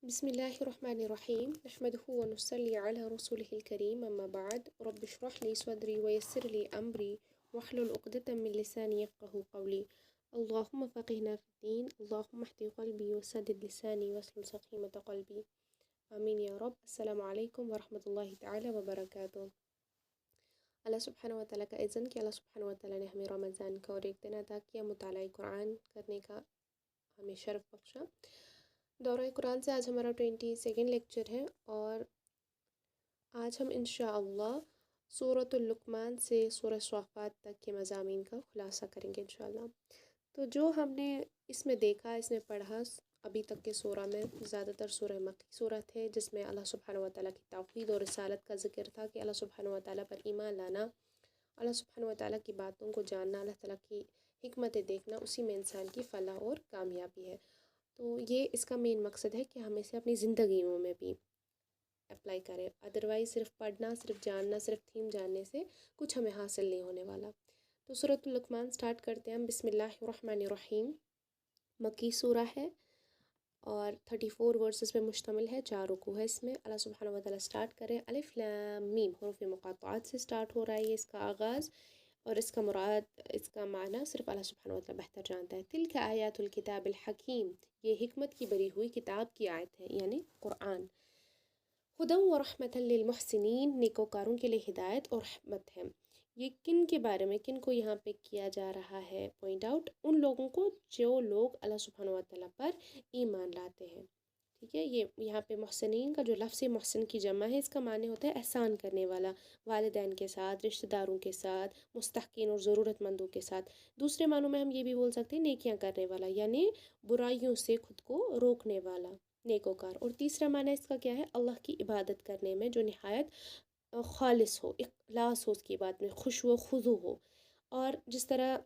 بسم الله الرحمن الرحيم نحمده ونصلي على رسوله الكريم أما بعد رب اشرح لي صدري ويسر لي أمري واحلل عقدة من لساني يفقهوا قولي اللهم فقهنا في الدين اللهم اهد قلبي وسدد لساني واسلل سقيمة قلبي آمين يا رب. السلام عليكم ورحمة الله تعالى وبركاته. اللہ سبحانہ و تعالیٰ کا اذن کہ اللہ سبحانہ و تعالیٰ نے ہمیں رمضان کا اور ایک دن عطا کیا مطالعہ قرآن کرنے کا، ہمیں شرف بخشا۔ دورہ قرآن سے آج ہمارا 22 لیکچر ہے اور آج ہم انشاءاللہ سورۃ اللقمان سے سورہ صافات تک کے مضامین کا خلاصہ کریں گے انشاءاللہ۔ تو جو ہم نے اس میں دیکھا، اس میں پڑھا ابھی تک کے سورہ میں، زیادہ تر سورہ مکی سورت ہے جس میں اللہ سبحانہ و تعالیٰ کی توحید اور رسالت کا ذکر تھا کہ اللہ سبحانہ و تعالیٰ پر ایمان لانا، اللہ سبحانہ و تعالیٰ کی باتوں کو جاننا، اللہ تعالیٰ کی حکمتیں دیکھنا، اسی میں انسان کی فلاح اور کامیابی ہے۔ تو یہ اس کا مین مقصد ہے کہ ہم اسے اپنی زندگیوں میں بھی اپلائی کریں، ادروائز صرف پڑھنا، صرف جاننا، صرف تھیم جاننے سے کچھ ہمیں حاصل نہیں ہونے والا۔ تو سورۃ اللقمان سٹارٹ کرتے ہیں ہم۔ بسم اللہ الرحمن الرحیم، مکی سورہ ہے اور 34 ورسز پہ مشتمل ہے، 4 رکوع ہے اس میں۔ اللہ سبحانہ و تعالیٰ سٹارٹ کریں الف لام میم، حروف مقاطعات سے سٹارٹ ہو رہا ہے یہ اس کا آغاز، اور اس کا مراد، اس کا معنی صرف اللہ سبحانہ و تعالیٰ بہتر جانتا ہے۔ تلک آیات الکتاب الحکیم، یہ حکمت کی بری ہوئی کتاب کی آیت ہے یعنی قرآن۔ ہدی و رحمۃ للمحسنین، نیکوکاروں کے لیے ہدایت اور رحمت ہے۔ یہ کن کے بارے میں، کن کو یہاں پہ کیا جا رہا ہے پوائنٹ آؤٹ؟ ان لوگوں کو جو لوگ اللہ سبحانہ و تعالیٰ پر ایمان لاتے ہیں، ٹھیک ہے۔ یہ یہاں پہ محسنین کا جو لفظ محسن کی جمع ہے، اس کا معنی ہوتا ہے احسان کرنے والا، والدین کے ساتھ، رشتہ داروں کے ساتھ، مستحقین اور ضرورت مندوں کے ساتھ۔ دوسرے معنوں میں ہم یہ بھی بول سکتے ہیں نیکیاں کرنے والا، یعنی برائیوں سے خود کو روکنے والا، نیکوکار۔ اور تیسرا معنی اس کا کیا ہے؟ اللہ کی عبادت کرنے میں جو نہایت خالص ہو، اخلاص ہو اس کی عبادت میں، خشوع و خضوع ہو۔ اور جس طرح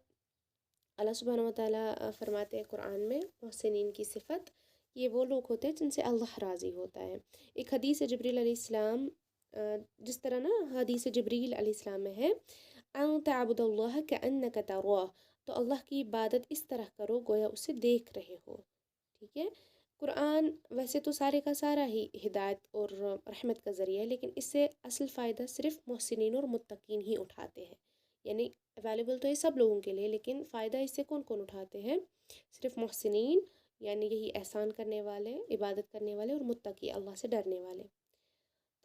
اللہ سبحانہ و تعالیٰ فرماتے ہیں قرآن میں محسنین کی صفت، یہ وہ لوگ ہوتے ہیں جن سے اللہ راضی ہوتا ہے۔ ایک حدیث جبریل علیہ السلام، جس طرح نا حدیث جبریل علیہ السلام میں ہے ان تعبد اللہ کأنک تراہ، تو اللہ کی عبادت اس طرح کرو گویا اسے دیکھ رہے ہو، ٹھیک ہے۔ قرآن ویسے تو سارے کا سارا ہی ہدایت اور رحمت کا ذریعہ ہے، لیکن اس سے اصل فائدہ صرف محسنین اور متقین ہی اٹھاتے ہیں، یعنی اویلیبل تو ہے سب لوگوں کے لیے، لیکن فائدہ اس سے کون کون اٹھاتے ہیں؟ صرف محسنین، یعنی یہی احسان کرنے والے، عبادت کرنے والے، اور متقی، اللہ سے ڈرنے والے۔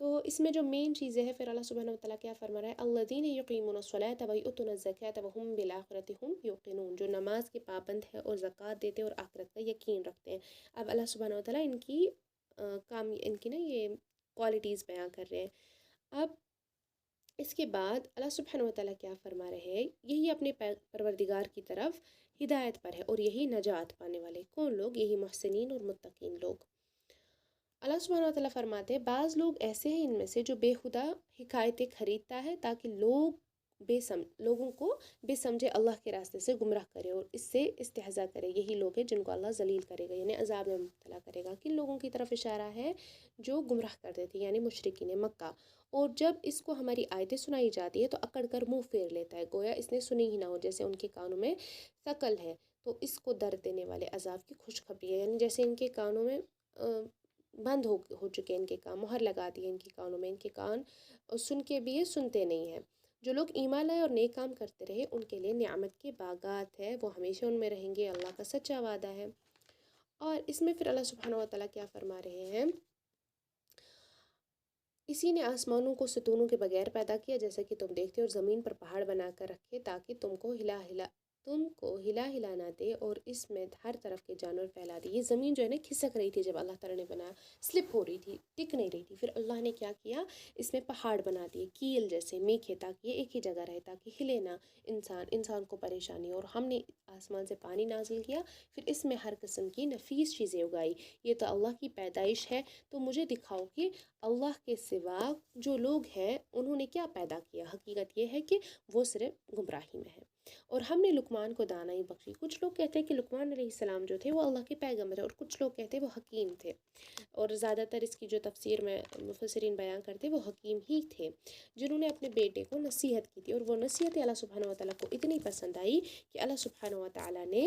تو اس میں جو مین چیزیں ہیں، پھر اللہ سبحانہ و تعالیٰ کیا فرما رہا ہے؟ الذین یقیمون الصلاۃ ویؤتون الزکاۃ وہم بالآخرۃ ہم یوقنون، جو نماز کے پابند ہے اور زکوٰۃ دیتے اور آخرت کا یقین رکھتے ہیں۔ اب اللہ سبحانہ و تعالیٰ ان کی ان کی نا یہ کوالٹیز بیان کر رہے ہیں۔ اب اس کے بعد اللہ سبحانہ و تعالیٰ کیا فرما رہے ہیں؟ یہی اپنے پروردگار کی طرف ہدایت پر ہے، اور یہی نجات پانے والے کون لوگ؟ یہی محسنین اور متقین لوگ۔ اللہ سبحانہ و تعالیٰ فرماتے ہیں بعض لوگ ایسے ہیں ان میں سے جو بے خدا حکایتیں خریدتا ہے تاکہ لوگوں کو بے سمجھے اللہ کے راستے سے گمراہ کرے اور اس سے استہزاء کرے۔ یہی لوگ ہیں جن کو اللہ ذلیل کرے گا، یعنی عذاب میں مبتلا کرے گا۔ کن لوگوں کی طرف اشارہ ہے؟ جو گمراہ کرتے تھے، یعنی مشرکین مکہ۔ اور جب اس کو ہماری آیتیں سنائی جاتی ہے تو اکڑ کر منہ پھیر لیتا ہے، گویا اس نے سنی ہی نہ ہو، جیسے ان کے کانوں میں ثقل ہے تو اس کو درد دینے والے عذاب کی خوشخبری ہے، یعنی جیسے ان کے کانوں میں بند ہو چکے ان کے کان، مہر لگا دی ان کے کانوں میں، ان کے کان سن کے بھی یہ سنتے نہیں ہیں۔ جو لوگ ایمان لائے اور نیک کام کرتے رہے ان کے لیے نعمت کے باغات ہے، وہ ہمیشہ ان میں رہیں گے، اللہ کا سچا وعدہ ہے۔ اور اس میں پھر اللہ سبحانہ و تعالیٰ کیا فرما رہے ہیں؟ اسی نے آسمانوں کو ستونوں کے بغیر پیدا کیا جیسا کہ تم دیکھتے، اور زمین پر پہاڑ بنا کر رکھے تاکہ تم کو ہلا نہ دے، اور اس میں ہر طرف کے جانور پھیلا دی۔ یہ زمین جو ہے نا کھسک رہی تھی جب اللہ تعالیٰ نے بنایا، سلپ ہو رہی تھی، ٹک نہیں رہی تھی، پھر اللہ نے کیا کیا؟ اس میں پہاڑ بنا دیے، کیل جیسے میکھے، تاکہ یہ ایک ہی جگہ رہے، تاکہ ہلے نہ انسان کو پریشانی۔ اور ہم نے آسمان سے پانی نازل کیا، پھر اس میں ہر قسم کی نفیس چیزیں اگائی۔ یہ تو اللہ کی پیدائش ہے، تو مجھے دکھاؤ کہ اللہ کے سوا جو لوگ ہیں انہوں نے کیا پیدا کیا۔ حقیقت یہ ہے کہ وہ صرف گمراہی میں ہے۔ اور ہم نے لقمان کو دانائی بخشی۔ کچھ لوگ کہتے ہیں کہ لقمان علیہ السلام جو تھے وہ اللہ کے پیغمبر ہیں، اور کچھ لوگ کہتے ہیں وہ حکیم تھے، اور زیادہ تر اس کی جو تفسیر میں مفسرین بیان کرتے وہ حکیم ہی تھے، جنہوں نے اپنے بیٹے کو نصیحت کی تھی، اور وہ نصیحت اللہ سبحانہ و تعالیٰ کو اتنی پسند آئی کہ اللہ سبحانہ و تعالیٰ نے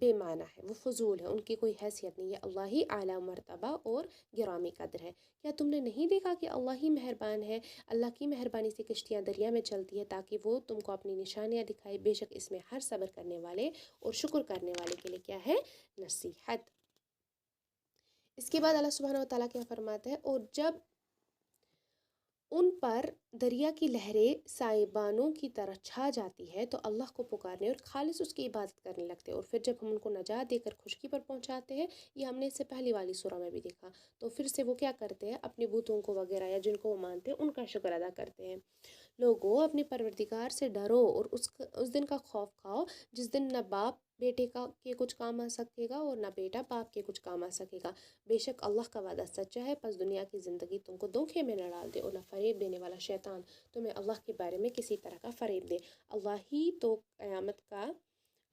بے معنی ہے، وہ فضول ہے، ان کی کوئی حیثیت نہیں ہے۔ اللہ ہی اعلیٰ مرتبہ اور گرامی قدر ہے۔ کیا تم نے نہیں دیکھا کہ اللہ ہی مہربان ہے؟ اللہ کی مہربانی سے کشتیاں دریا میں چلتی ہے تاکہ وہ تم کو اپنی نشانیاں دکھائے۔ بے شک اس میں ہر صبر کرنے والے اور شکر کرنے والے کے لیے کیا ہے؟ نصیحت۔ اس کے بعد اللہ سبحانہ و تعالیٰ کیا فرماتا ہے، اور جب ان پر دریا کی لہریں سائبانوں کی طرح چھا جاتی ہے تو اللہ کو پکارنے اور خالص اس کی عبادت کرنے لگتے ہیں، اور پھر جب ہم ان کو نجات دے کر خشکی پر پہنچاتے ہیں، یہ ہم نے اس سے پہلی والی سورہ میں بھی دیکھا، تو پھر سے وہ کیا کرتے ہیں، اپنے بتوں کو وغیرہ یا جن کو وہ مانتے ہیں ان کا شکر ادا کرتے ہیں۔ لوگوں اپنے پروردگار سے ڈرو اور اس دن کا خوف کھاؤ جس دن نہ باپ بیٹے کے کچھ کام آ سکے گا اور نہ بیٹا باپ کے کچھ کام آ سکے گا۔ بے شک اللہ کا وعدہ سچا ہے، پس دنیا کی زندگی تم کو دھوکے میں نہ ڈال دے اور نہ فریب دینے والا شیطان تمہیں اللہ کے بارے میں کسی طرح کا فریب دے۔ اللہ ہی تو قیامت کا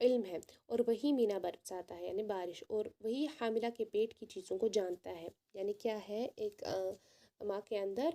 علم ہے اور وہی مینا برساتا ہے یعنی بارش، اور وہی حاملہ کے پیٹ کی چیزوں کو جانتا ہے، یعنی کیا ہے، ایک ماں کے اندر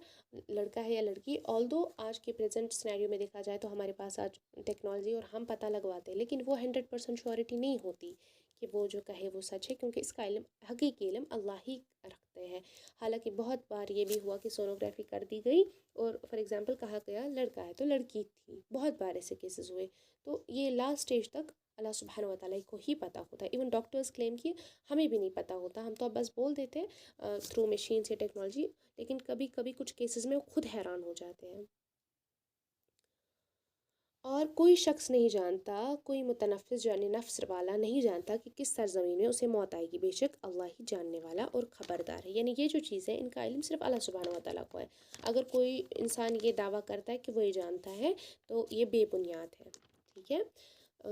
لڑکا ہے یا لڑکی، آلدو آج کے پریزنٹ سینیریو میں دیکھا جائے تو ہمارے پاس آج ٹیکنالوجی اور ہم پتہ لگواتے ہیں، لیکن وہ 100% شیورٹی نہیں ہوتی کہ وہ جو کہے وہ سچ ہے، کیونکہ اس کا علم، حقیقی علم اللہ ہی رکھتے ہیں۔ حالانکہ بہت بار یہ بھی ہوا کہ سونوگرافی کر دی گئی اور فار ایگزامپل کہا گیا لڑکا ہے تو لڑکی تھی، بہت بار ایسے کیسز ہوئے، تو یہ لاسٹ اسٹیج تک اللہ سبحانہ و تعالیٰ کو ہی پتہ ہوتا ہے۔ ایون ڈاکٹرز کلیم کیے ہمیں بھی نہیں پتہ ہوتا، ہم تو اب بس بول دیتے ہیں تھرو مشینس یا ٹیکنالوجی، لیکن کبھی کبھی کچھ کیسز میں خود حیران ہو جاتے ہیں۔ اور کوئی شخص نہیں جانتا، کوئی متنفس یعنی نفس والا نہیں جانتا کہ کس سرزمین میں اسے موت آئے گی، بے شک اللہ ہی جاننے والا اور خبردار ہے۔ یعنی یہ جو چیزیں ان کا علم صرف اللہ سبحانہ و تعالیٰ کو ہے۔ اگر کوئی انسان یہ دعویٰ کرتا ہے کہ وہ یہ جانتا ہے تو یہ بے بنیاد ہے، ٹھیک ہے۔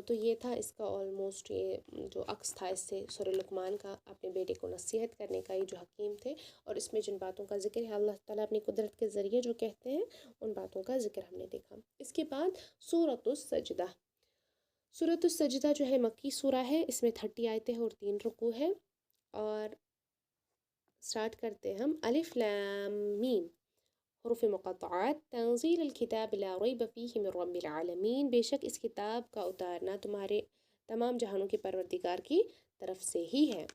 تو یہ تھا اس کا آلموسٹ، یہ جو عکس تھا اس سے سورہ لقمان کا، اپنے بیٹے کو نصیحت کرنے کا، یہ جو حکیم تھے، اور اس میں جن باتوں کا ذکر ہے اللہ تعالیٰ اپنی قدرت کے ذریعے جو کہتے ہیں ان باتوں کا ذکر ہم نے دیکھا۔ اس کے بعد سورۃ السجدہ۔ سورۃ السجدہ جو ہے مکی سورہ ہے، اس میں 30 آیتیں ہیں اور 3 رکوع ہے، اور سٹارٹ کرتے ہیں ہم الف لام میم حروف مقطعات تنزیل الکتاب لا ریب فیہ من رب العالمین، بے شک اس کتاب کا اتارنا تمہارے تمام جہانوں کے پروردگار کی طرف سے ہی ہے۔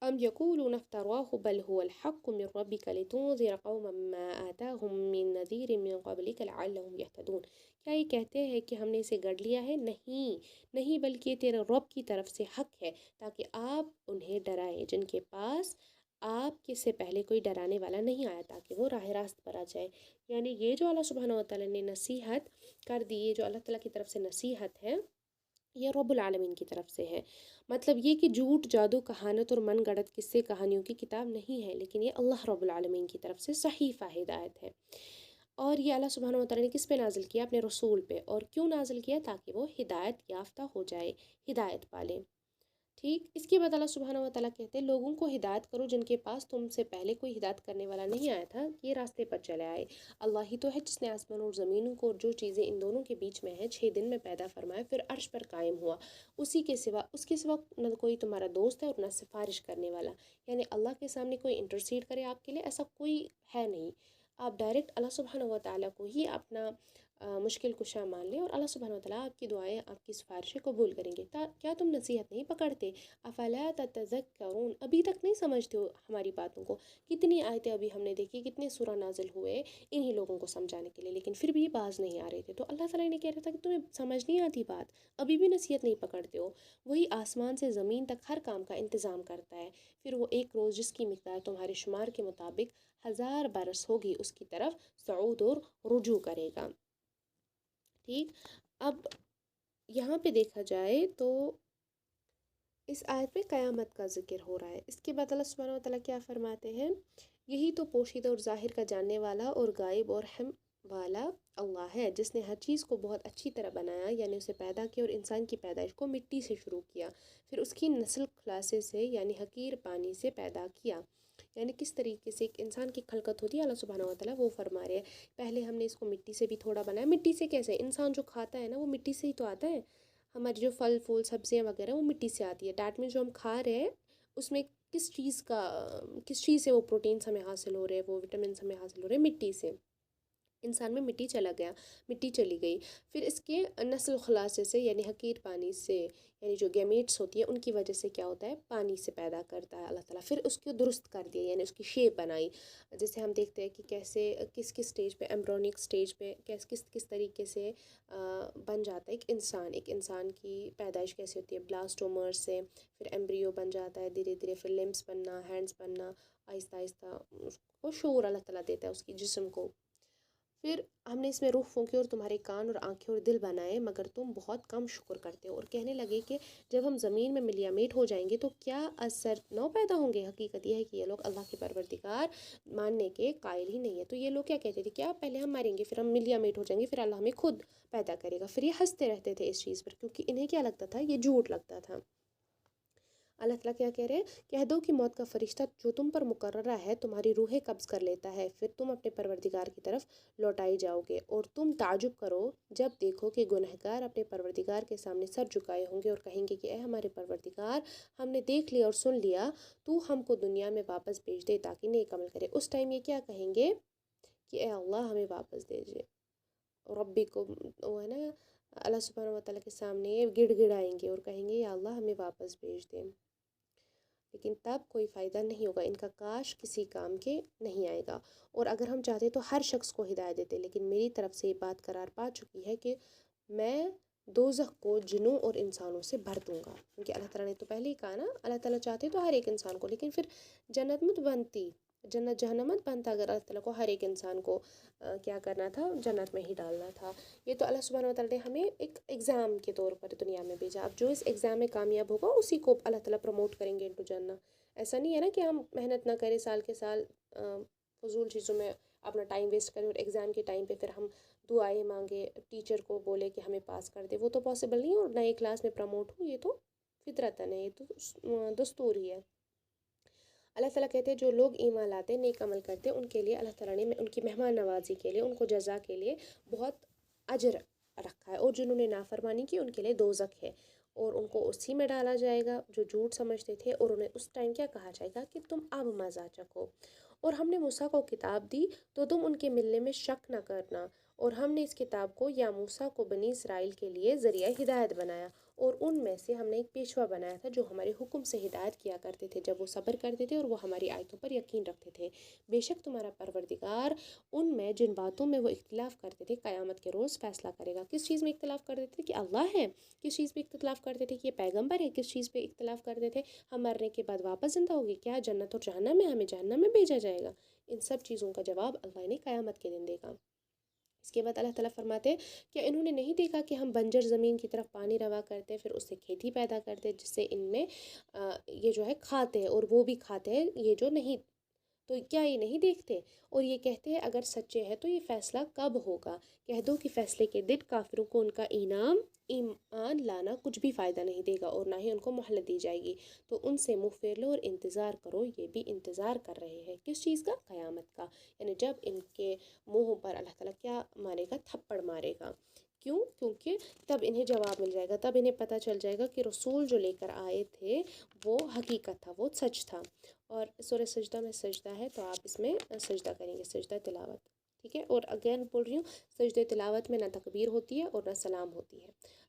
ام یقولون افتراہ بل هو الحق من ربک لتنذر قوما ما آتاهم من نذیر من قبلک لعلهم یهتدون، کیا یہ کہتے ہیں کہ ہم نے اسے گڑھ لیا ہے؟ نہیں بلکہ یہ تیرے رب کی طرف سے حق ہے تاکہ آپ انہیں ڈرائیں جن کے پاس آپ کے سے پہلے کوئی ڈرانے والا نہیں آیا، تاکہ وہ راہ راست پر آ جائے۔ یعنی یہ جو اللہ سبحانہ و تعالیٰ نے نصیحت کر دی، یہ جو اللہ تعالیٰ کی طرف سے نصیحت ہے، یہ رب العالمین کی طرف سے ہے۔ مطلب یہ کہ جھوٹ، جادو، کہانت اور من گڑت قصے کہانیوں کی کتاب نہیں ہے، لیکن یہ اللہ رب العالمین کی طرف سے صحیفہ ہدایت ہے۔ اور یہ اللہ سبحانہ و تعالیٰ نے کس پہ نازل کیا؟ اپنے رسول پہ۔ اور کیوں نازل کیا؟ تاکہ وہ ہدایت یافتہ ہو جائے، ہدایت پالے، ٹھیک۔ اس کے بعد اللہ سبحانہ و تعالیٰ کہتے ہیں لوگوں کو ہدایت کرو جن کے پاس تم سے پہلے کوئی ہدایت کرنے والا نہیں آیا تھا، یہ راستے پر چلے آئے۔ اللہ ہی تو ہے جس نے آسمان اور زمینوں کو اور جو چیزیں ان دونوں کے بیچ میں ہیں 6 دن میں پیدا فرمایا، پھر عرش پر قائم ہوا، اس کے سوا نہ کوئی تمہارا دوست ہے اور نہ سفارش کرنے والا، یعنی اللہ کے سامنے کوئی انٹرسیڈ کرے آپ کے لیے، ایسا کوئی ہے نہیں۔ آپ ڈائریکٹ اللہ سبحانہ و تعالیٰ کو ہی اپنا مشکل کشا مان لیں اور اللہ سبحانہ و تعالیٰ آپ کی دعائیں، آپ کی سفارشیں قبول کریں گے۔ کیا تم نصیحت نہیں پکڑتے؟ افلا تتذکرون، ابھی تک نہیں سمجھتے ہو ہماری باتوں کو؟ کتنی آیتیں ابھی ہم نے دیکھی، کتنے سورہ نازل ہوئے انہی لوگوں کو سمجھانے کے لیے، لیکن پھر بھی یہ باز نہیں آ رہے تھے۔ تو اللہ تعالیٰ نے کہہ رہا تھا کہ تمہیں سمجھ نہیں آتی بات، ابھی بھی نصیحت نہیں پکڑتے ہو۔ وہی آسمان سے زمین تک ہر کام کا انتظام کرتا ہے، پھر وہ ایک روز جس کی مقدار تمہارے شمار کے مطابق 1000 برس ہوگی اس کی طرف صعود اور رجوع کرے گا، ٹھیک۔ اب یہاں پہ دیکھا جائے تو اس آیت میں قیامت کا ذکر ہو رہا ہے۔ اس کے بعد اللہ سبحانہ و تعالیٰ کیا فرماتے ہیں، یہی تو پوشیدہ اور ظاہر کا جاننے والا اور غائب اور رحم والا اللہ ہے جس نے ہر چیز کو بہت اچھی طرح بنایا، یعنی اسے پیدا کیا اور انسان کی پیدائش کو مٹی سے شروع کیا، پھر اس کی نسل خلاصے سے یعنی حقیر پانی سے پیدا کیا۔ یعنی کس طریقے سے ایک انسان کی خلقت ہوتی ہے اللہ سبحانہ و تعالیٰ وہ فرما رہے ہیں، پہلے ہم نے اس کو مٹی سے بھی تھوڑا بنایا۔ مٹی سے کیسے؟ انسان جو کھاتا ہے نا وہ مٹی سے ہی تو آتا ہے، ہماری جو پھل پھول سبزیاں وغیرہ وہ مٹی سے آتی ہے۔ دیٹ مین جو ہم کھا رہے ہیں اس میں کس چیز سے وہ پروٹینس ہمیں حاصل ہو رہے ہیں، وہ وٹامنس ہمیں حاصل ہو رہے ہیں؟ مٹی سے۔ انسان میں مٹی چلی گئی، پھر اس کے نسل و خلاصے سے یعنی حقیر پانی سے، یعنی جو گیمیٹس ہوتی ہے ان کی وجہ سے کیا ہوتا ہے، پانی سے پیدا کرتا ہے اللہ تعالیٰ، پھر اس کو درست کر دیا یعنی اس کی شیپ بنائی، جیسے ہم دیکھتے ہیں کہ کیسے کس کس سٹیج پہ، ایمبرونک سٹیج پہ کس طریقے سے بن جاتا ہے ایک انسان کی پیدائش کیسے ہوتی ہے، بلاسٹومر سے، پھر ایمبریو بن جاتا ہے دھیرے دھیرے، پھر لمبس بننا، ہینڈس بننا، آہستہ آہستہ اس کو شعور اللہ تعالیٰ دیتا ہے اس کی جسم کو، پھر ہم نے اس میں روح پھونکی اور تمہارے کان اور آنکھیں اور دل بنائے مگر تم بہت کم شکر کرتے ہو، اور کہنے لگے کہ جب ہم زمین میں ملیا میٹ ہو جائیں گے تو کیا اثر نو پیدا ہوں گے۔ حقیقت یہ ہے کہ یہ لوگ اللہ کے پروردگار ماننے کے قائل ہی نہیں ہے۔ تو یہ لوگ کیا کہتے تھے، کیا پہلے ہم مریں گے پھر ہم ملیا میٹ ہو جائیں گے پھر اللہ ہمیں خود پیدا کرے گا، پھر یہ ہنستے رہتے تھے اس چیز پر، کیونکہ انہیں کیا لگتا تھا، یہ جھوٹ لگتا تھا۔ اللہ تعالیٰ کیا کہہ رہے ہیں، کہہ دو کہ موت کا فرشتہ جو تم پر مقررہ ہے تمہاری روحیں قبض کر لیتا ہے، پھر تم اپنے پروردگار کی طرف لوٹائی جاؤ گے، اور تم تعجب کرو جب دیکھو کہ گنہگار اپنے پروردگار کے سامنے سر جھکائے ہوں گے اور کہیں گے کہ اے ہمارے پروردگار، ہم نے دیکھ لیا اور سن لیا، تو ہم کو دنیا میں واپس بھیج دے تاکہ نیک عمل کرے۔ اس ٹائم یہ کیا کہیں گے کہ اے اللہ ہمیں واپس دیجیے، ربی کو وہ ہے نا، اللہ سبحانہ و تعالیٰ کے سامنے گڑ گڑائیں گے اور کہیں گے یا اللہ ہمیں واپس بھیج دیں، لیکن تب کوئی فائدہ نہیں ہوگا، ان کا کاش کسی کام کے نہیں آئے گا، اور اگر ہم چاہتے تو ہر شخص کو ہدایت دیتے، لیکن میری طرف سے یہ بات قرار پا چکی ہے کہ میں دوزخ کو جنوں اور انسانوں سے بھر دوں گا، کیونکہ اللہ تعالیٰ نے تو پہلے ہی کہا نا، اللہ تعالیٰ چاہتے تو ہر ایک انسان کو، لیکن پھر جنت مت بنتی، جنت جہنم مت بنتا اگر اللہ تعالیٰ کو ہر ایک انسان کو کیا کرنا تھا، جنت میں ہی ڈالنا تھا۔ یہ تو اللہ سبحانہ و تعالیٰ نے ہمیں ایک ایگزام کے طور پر دنیا میں بھیجا، اب جو اس ایگزام میں کامیاب ہوگا اسی کو اللہ تعالیٰ پروموٹ کریں گے انٹو جنت۔ ایسا نہیں ہے نا کہ ہم محنت نہ کریں سال کے سال فضول چیزوں میں اپنا ٹائم ویسٹ کریں اور ایگزام کے ٹائم پہ پھر ہم دعائیں مانگے، ٹیچر کو بولے کہ ہمیں پاس کر دے، وہ تو پاسبل نہیں ہے، اور نئے کلاس میں پروموٹ ہو، یہ تو فطرتاً ہے، یہ تو دستور ہی ہے۔ اللہ تعالیٰ کہتے ہیں جو لوگ ایمان لاتے نیک عمل کرتے ان کے لیے اللہ تعالیٰ نے ان کی مہمان نوازی کے لیے، ان کو جزا کے لیے بہت اجر رکھا ہے، اور جنہوں نے نافرمانی کی ان کے لیے دوزخ ہے، اور ان کو اسی میں ڈالا جائے گا جو جھوٹ سمجھتے تھے، اور انہیں اس ٹائم کیا کہا جائے گا کہ تم اب مزہ چکھو، اور ہم نے موسیٰ کو کتاب دی تو تم ان کے ملنے میں شک نہ کرنا، اور ہم نے اس کتاب کو یا موسیٰ کو بنی اسرائیل کے لیے ذریعہ ہدایت بنایا، اور ان میں سے ہم نے ایک پیشوا بنایا تھا جو ہمارے حکم سے ہدایت کیا کرتے تھے جب وہ صبر کرتے تھے اور وہ ہماری آیتوں پر یقین رکھتے تھے۔ بے شک تمہارا پروردگار ان میں جن باتوں میں وہ اختلاف کرتے تھے قیامت کے روز فیصلہ کرے گا۔ کس چیز میں اختلاف کرتے تھے کہ اللہ ہے، کس چیز پہ اختلاف کرتے تھے کہ یہ پیغمبر ہے، کس چیز پہ اختلاف کرتے تھے ہم مرنے کے بعد واپس زندہ ہوگی، کیا جنت اور جہنم میں ہمیں جہنم میں بھیجا جائے گا، ان سب چیزوں کا جواب اللہ نے قیامت کے دن دے گا۔ اس کے بعد اللہ تعالیٰ فرماتے کہ انہوں نے نہیں دیکھا کہ ہم بنجر زمین کی طرف پانی روا کرتے پھر اس سے کھیتی پیدا کرتے جس سے ان میں یہ جو ہے کھاتے ہیں اور وہ بھی کھاتے ہیں یہ جو نہیں، تو کیا یہ نہیں دیکھتے، اور یہ کہتے ہیں اگر سچے ہیں تو یہ فیصلہ کب ہوگا، کہہ دو کہ فیصلے کے دن کافروں کو ان کا ایمان لانا کچھ بھی فائدہ نہیں دے گا اور نہ ہی ان کو مہلت دی جائے گی، تو ان سے منہ پھیر لو اور انتظار کرو، یہ بھی انتظار کر رہے ہیں کس چیز کا، قیامت کا، یعنی جب ان کے منہوں پر اللہ تعالیٰ کیا مارے گا، تھپڑ مارے گا، کیوں، کیونکہ تب انہیں جواب مل جائے گا، تب انہیں پتہ چل جائے گا کہ رسول جو لے کر آئے تھے وہ حقیقت تھا، وہ سچ تھا۔ اور سورہ سجدہ میں سجدہ ہے تو آپ اس میں سجدہ کریں گے، سجدہ تلاوت، ٹھیک ہے، اور اگین بول رہی ہوں سجدہ تلاوت میں نہ تکبیر ہوتی ہے اور نہ سلام ہوتی ہے،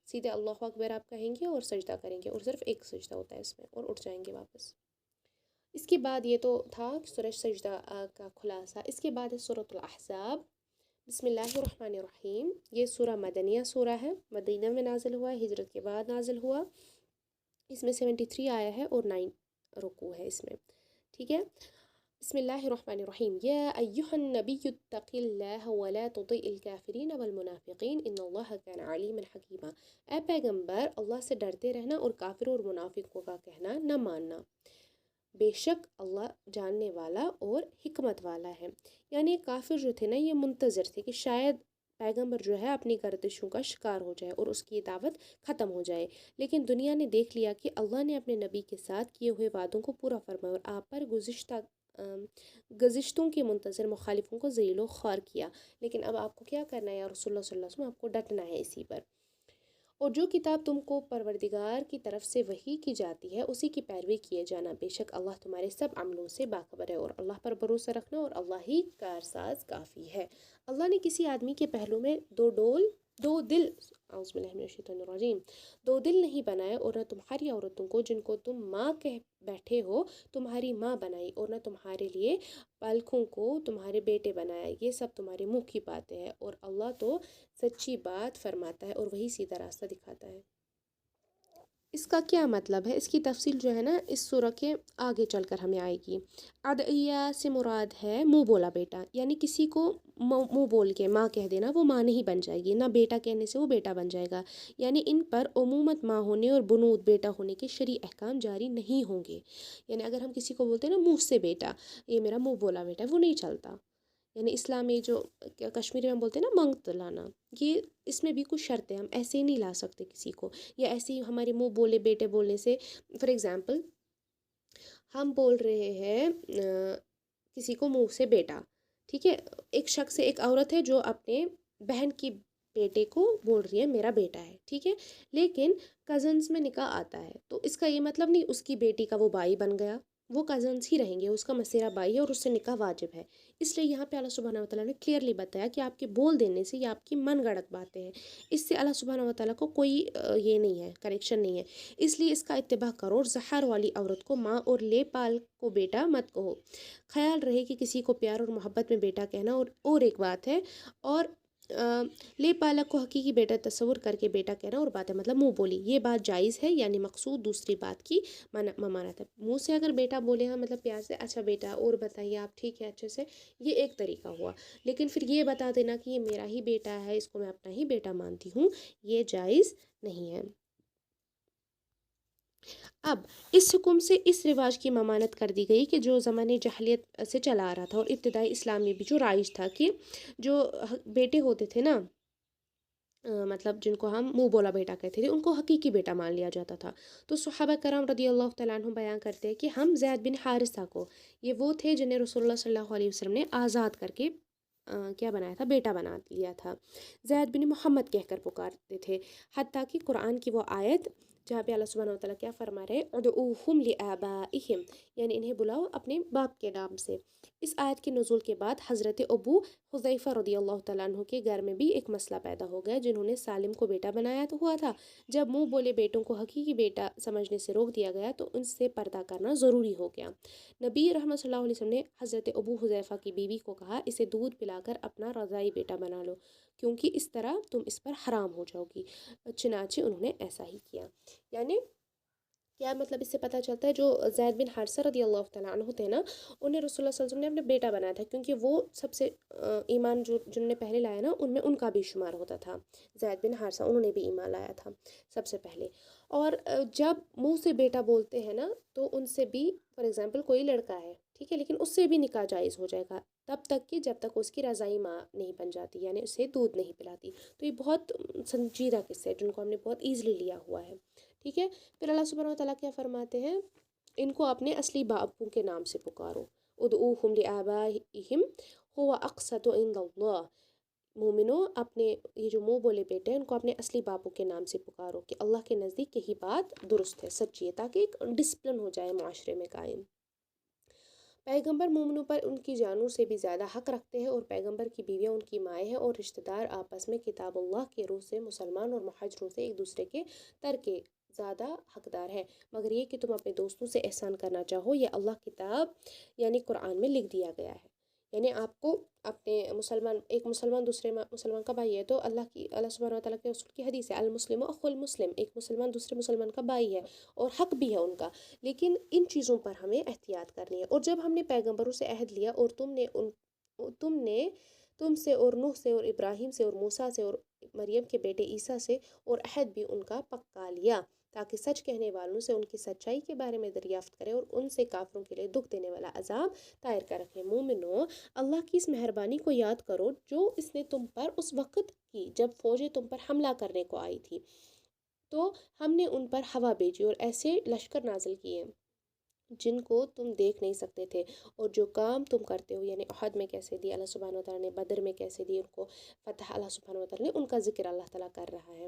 سیدھے اللہ اکبر آپ کہیں گے اور سجدہ کریں گے، اور صرف ایک سجدہ ہوتا ہے اس میں، اور اٹھ جائیں گے واپس۔ اس کے بعد یہ تو تھا سورہ سجدہ کا خلاصہ، اس کے بعد ہے سورۃ الاحزاب۔ بسم اللہ الرحمن الرحیم، یہ سورہ مدنیہ سورہ ہے، مدینہ میں نازل ہوا ہے، ہجرت کے بعد نازل ہوا، اس میں 73 آیا ہے اور 9 رکوع ہے اس میں، ٹھیک ہے۔ بسم اللہ الرحمن الرحیم، یا ایہا النبی اتق اللہ ولا تطع الکافرین والمنافقین ان اللہ کان علیما حکیما، اے پیغمبر اللہ سے ڈرتے رہنا اور کافروں اور منافقوں کا کہنا نہ ماننا، بے شک اللہ جاننے والا اور حکمت والا ہے۔ یعنی کافر جو تھے نا یہ منتظر تھے کہ شاید پیغمبر جو ہے اپنی گردشوں کا شکار ہو جائے اور اس کی دعوت ختم ہو جائے، لیکن دنیا نے دیکھ لیا کہ اللہ نے اپنے نبی کے ساتھ کیے ہوئے وعدوں کو پورا فرمایا اور آپ پر گزشتوں کے منتظر مخالفوں کو ذلیل و خوار کیا، لیکن اب آپ کو کیا کرنا ہے یا رسول اللہ صلی اللہ علیہ وسلم، آپ کو ڈٹنا ہے اسی پر، اور جو کتاب تم کو پروردگار کی طرف سے وحی کی جاتی ہے اسی کی پیروی کیے جانا، بے شک اللہ تمہارے سب عملوں سے باخبر ہے، اور اللہ پر بھروسہ رکھنا اور اللہ ہی کارساز کافی ہے۔ اللہ نے کسی آدمی کے پہلو میں دو دل اعوذ باللہ من الشیطان الرجیم دو دل نہیں بنائے، اور نہ تمہاری عورتوں کو جن کو تم ماں کہہ بیٹھے ہو تمہاری ماں بنائی، اور نہ تمہارے لیے پالکوں کو تمہارے بیٹے بنایا، یہ سب تمہارے منہ کی باتیں ہیں، اور اللہ تو سچی بات فرماتا ہے اور وہی سیدھا راستہ دکھاتا ہے۔ اس کا کیا مطلب ہے؟ اس کی تفصیل جو ہے نا اس سورہ کے آگے چل کر ہمیں آئے گی۔ ادعیہ سے مراد ہے منہ بولا بیٹا، یعنی کسی کو منہ بول کے ماں کہہ دینا وہ ماں نہیں بن جائے گی، نہ بیٹا کہنے سے وہ بیٹا بن جائے گا، یعنی ان پر عموماً ماں ہونے اور بنود بیٹا ہونے کے شرعی احکام جاری نہیں ہوں گے۔ یعنی اگر ہم کسی کو بولتے ہیں نا منہ سے بیٹا، یہ میرا منہ بولا بیٹا، وہ نہیں چلتا۔ یعنی اسلام میں جو کشمیری میں ہم بولتے ہیں نا منگت لانا، یہ اس میں بھی کچھ شرطیں، ہم ایسے ہی نہیں لا سکتے کسی کو، یا ایسے ہی ہمارے منہ بولے بیٹے بولنے سے فار ایگزامپل ہم بول رہے ہیں کسی کو منہ سے بیٹا، ٹھیک ہے، ایک شخص سے ایک عورت ہے جو اپنے بہن کی بیٹے کو بول رہی ہے میرا بیٹا ہے، ٹھیک ہے، لیکن کزنس میں نکاح آتا ہے تو اس کا یہ مطلب نہیں اس کی بیٹی کا وہ بھائی بن گیا، وہ کزنس ہی رہیں گے، اس کا مسیرہ بھائی ہے اور اس سے نکاح واجب ہے۔ اس لیے یہاں پہ اللہ سبحانہ و تعالیٰ نے کلیئرلی بتایا کہ آپ کے بول دینے سے یا آپ کی من گڑت باتیں ہیں، اس سے اللہ سبحانہ و تعالیٰ کو کوئی یہ نہیں ہے، کریکشن نہیں ہے، اس لیے اس کا اتباع کرو، اور زہر والی عورت کو ماں اور لے پال کو بیٹا مت کہو۔ خیال رہے کہ کسی کو پیار اور محبت میں بیٹا کہنا اور ایک بات ہے، اور لے پالک کو حقیقی بیٹا تصور کر کے بیٹا کہنا اور بات ہے، مطلب منہ بولی یہ بات جائز ہے، یعنی مقصود دوسری بات کی ممانعت ہے۔ منہ سے اگر بیٹا بولے ہاں مطلب پیار سے اچھا بیٹا اور بتائیے آپ ٹھیک ہے اچھے سے، یہ ایک طریقہ ہوا، لیکن پھر یہ بتا دینا کہ یہ میرا ہی بیٹا ہے، اس کو میں اپنا ہی بیٹا مانتی ہوں، یہ جائز نہیں ہے۔ اب اس حکم سے اس رواج کی ممانعت کر دی گئی کہ جو زمانے جاہلیت سے چلا آ رہا تھا، اور ابتدائی اسلام میں بھی جو رائج تھا کہ جو بیٹے ہوتے تھے نا مطلب جن کو ہم منہ بولا بیٹا کہتے تھے ان کو حقیقی بیٹا مان لیا جاتا تھا۔ تو صحابہ کرام رضی اللہ تعالیٰ عنہ بیان کرتے ہیں کہ ہم زید بن حارثہ کو، یہ وہ تھے جنہیں رسول اللہ صلی اللہ علیہ وسلم نے آزاد کر کے کیا بنایا تھا، بیٹا بنا لیا تھا، زید بن محمد کہہ کر پکارتے تھے، حتیٰ کہ قرآن کی وہ آیت جہاں پہ اللہ سبحانہ وتعالیٰ کیا فرما رہے ادعوہم لآبائہم، یعنی انہیں بلاؤ اپنے باپ کے نام سے۔ اس آیت کے نزول کے بعد حضرت ابو حذیفہ رضی اللہ تعالیٰ عنہ کے گھر میں بھی ایک مسئلہ پیدا ہو گیا، جنہوں نے سالم کو بیٹا بنایا تو ہوا تھا، جب منہ بولے بیٹوں کو حقیقی بیٹا سمجھنے سے روک دیا گیا تو ان سے پردہ کرنا ضروری ہو گیا۔ نبی رحمت صلی اللہ علیہ وسلم نے حضرت ابو حذیفہ کی بیوی کو کہا اسے دودھ پلا کر اپنا رضائی بیٹا بنا لو، کیونکہ اس طرح تم اس پر حرام ہو جاؤ گی، چنانچہ انہوں نے ایسا ہی کیا۔ یعنی کیا مطلب اس سے پتہ چلتا ہے جو زید بن حارثہ رضی اللہ تعالیٰ عنہ تھے نا، انہیں رسول اللہ صلی اللہ علیہ وسلم نے اپنے بیٹا بنایا تھا، کیونکہ وہ سب سے ایمان جنہوں نے پہلے لایا نا ان میں ان کا بھی شمار ہوتا تھا، زید بن حارثہ انہوں نے بھی ایمان لایا تھا سب سے پہلے۔ اور جب منہ سے بیٹا بولتے ہیں نا تو ان سے بھی فار ایگزامپل کوئی لڑکا ہے ٹھیک ہے، لیکن اس سے بھی نکاح جائز ہو جائے گا تب تک کہ جب تک اس کی رضائی ماں نہیں بن جاتی، یعنی اسے دودھ نہیں پلاتی۔ تو یہ بہت سنجیدہ قصے ہیں جن کو ہم نے بہت ایزلی لیا ہوا ہے، ٹھیک ہے۔ پھر اللہ سبحانہ و تعالیٰ کیا فرماتے ہیں، ان کو اپنے اصلی باپوں کے نام سے پکارو، ادعوہم لآبائہم هو اقسط عند اللہ، مومنو اپنے یہ جو منہ بولے بیٹے ہیں ان کو اپنے اصلی باپوں کے نام سے پکارو کہ اللہ کے نزدیک یہی بات درست ہے، سچی ہے، تاکہ ایک ڈسپلن ہو جائے معاشرے میں قائم۔ پیغمبر مومنوں پر ان کی جانوں سے بھی زیادہ حق رکھتے ہیں، اور پیغمبر کی بیویاں ان کی مائیں ہیں، اور رشتہ دار آپس میں کتاب اللہ کے روح سے مسلمان اور مہاجروں سے ایک دوسرے کے ترکے زیادہ حقدار ہے، مگر یہ کہ تم اپنے دوستوں سے احسان کرنا چاہو، یہ اللہ کتاب یعنی قرآن میں لکھ دیا گیا ہے۔ یعنی آپ کو اپنے ایک مسلمان دوسرے مسلمان کا بھائی ہے، تو اللہ سبحانہ وتعالیٰ کے رسول کی حدیث ہے المسلم اخو المسلم، ایک مسلمان دوسرے مسلمان کا بھائی ہے اور حق بھی ہے ان کا، لیکن ان چیزوں پر ہمیں احتیاط کرنی ہے۔ اور جب ہم نے پیغمبروں سے عہد لیا اور تم سے اور نوح سے اور ابراہیم سے اور موسیٰ سے اور مریم کے بیٹے عیسیٰ سے اور عہد بھی ان کا پکا لیا، تاکہ سچ کہنے والوں سے ان کی سچائی کے بارے میں دریافت کرے اور ان سے کافروں کے لیے دکھ دینے والا عذاب طائر کر رکھے۔ مومنو اللہ کی اس مہربانی کو یاد کرو جو اس نے تم پر اس وقت کی جب فوجیں تم پر حملہ کرنے کو آئی تھی، تو ہم نے ان پر ہوا بھیجی اور ایسے لشکر نازل کیے جن کو تم دیکھ نہیں سکتے تھے، اور جو کام تم کرتے ہو یعنی احد میں کیسے دی اللہ سبحانہ وتعالیٰ نے، بدر میں کیسے دی ان کو فتح اللہ سبحانہ وتعالیٰ نے، ان کا ذکر اللہ تعالیٰ کر رہا ہے۔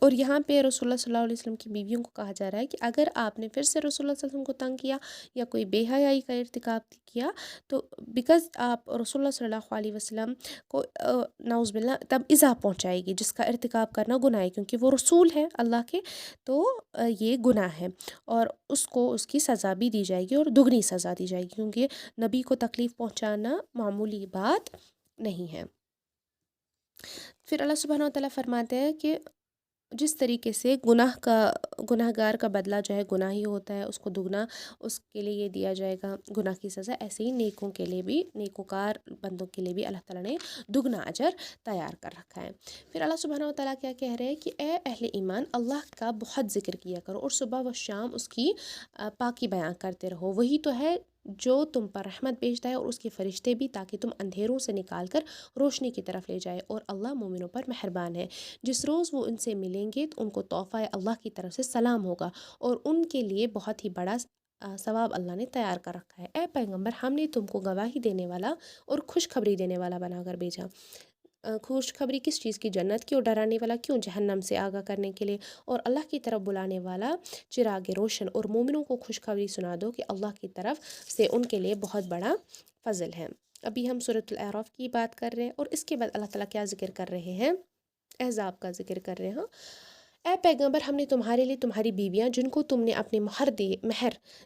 اور یہاں پہ رسول اللہ صلی اللہ علیہ وسلم کی بیویوں کو کہا جا رہا ہے کہ اگر آپ نے پھر سے رسول اللہ صلی اللہ علیہ وسلم کو تنگ کیا یا کوئی بے حیائی کا ارتکاب کیا تو بیکاز آپ رسول اللہ صلی اللہ علیہ وسلم کو نعوذ باللہ تب ایذا پہنچائے گی، جس کا ارتکاب کرنا گناہ ہے، کیونکہ وہ رسول ہے اللہ کے، تو یہ گناہ ہے اور اس کو اس کی سزا بھی دی جائے گی اور دگنی سزا دی جائے گی، کیونکہ نبی کو تکلیف پہنچانا معمولی بات نہیں ہے۔ پھر اللہ سبحانہ و تعالیٰ فرماتے ہیں کہ جس طریقے سے گناہ گار کا بدلہ جو ہے گناہ ہی ہوتا ہے، اس کو دگنا اس کے لیے یہ دیا جائے گا گناہ کی سزا، ایسے ہی نیکوں کے لیے بھی، نیکوکار بندوں کے لیے بھی اللہ تعالیٰ نے دگنا اجر تیار کر رکھا ہے۔ پھر اللہ سبحانہ و تعالیٰ کیا کہہ رہے ہیں کہ اے اہل ایمان، اللہ کا بہت ذکر کیا کرو اور صبح و شام اس کی پاکی بیان کرتے رہو، وہی تو ہے جو تم پر رحمت بھیجتا ہے اور اس کے فرشتے بھی، تاکہ تم اندھیروں سے نکال کر روشنی کی طرف لے جائے، اور اللہ مومنوں پر مہربان ہے۔ جس روز وہ ان سے ملیں گے تو ان کو تحفہ اللہ کی طرف سے سلام ہوگا اور ان کے لیے بہت ہی بڑا ثواب اللہ نے تیار کر رکھا ہے۔ اے پیغمبر، ہم نے تم کو گواہی دینے والا اور خوشخبری دینے والا بنا کر بھیجا۔ خوشخبری کس چیز کی؟ جنت کی، اور ڈرانے والا کیوں؟ جہنم سے آگاہ کرنے کے لیے، اور اللہ کی طرف بلانے والا چراغ روشن، اور مومنوں کو خوشخبری سنا دو کہ اللہ کی طرف سے ان کے لیے بہت بڑا فضل ہے۔ ابھی ہم سورۃ الاعراف کی بات کر رہے ہیں اور اس کے بعد اللہ تعالیٰ کیا ذکر کر رہے ہیں؟ احزاب کا ذکر کر رہے ہیں۔ اے پیغمبر، ہم نے تمہارے لیے تمہاری بیویاں جن کو تم نے اپنے مہر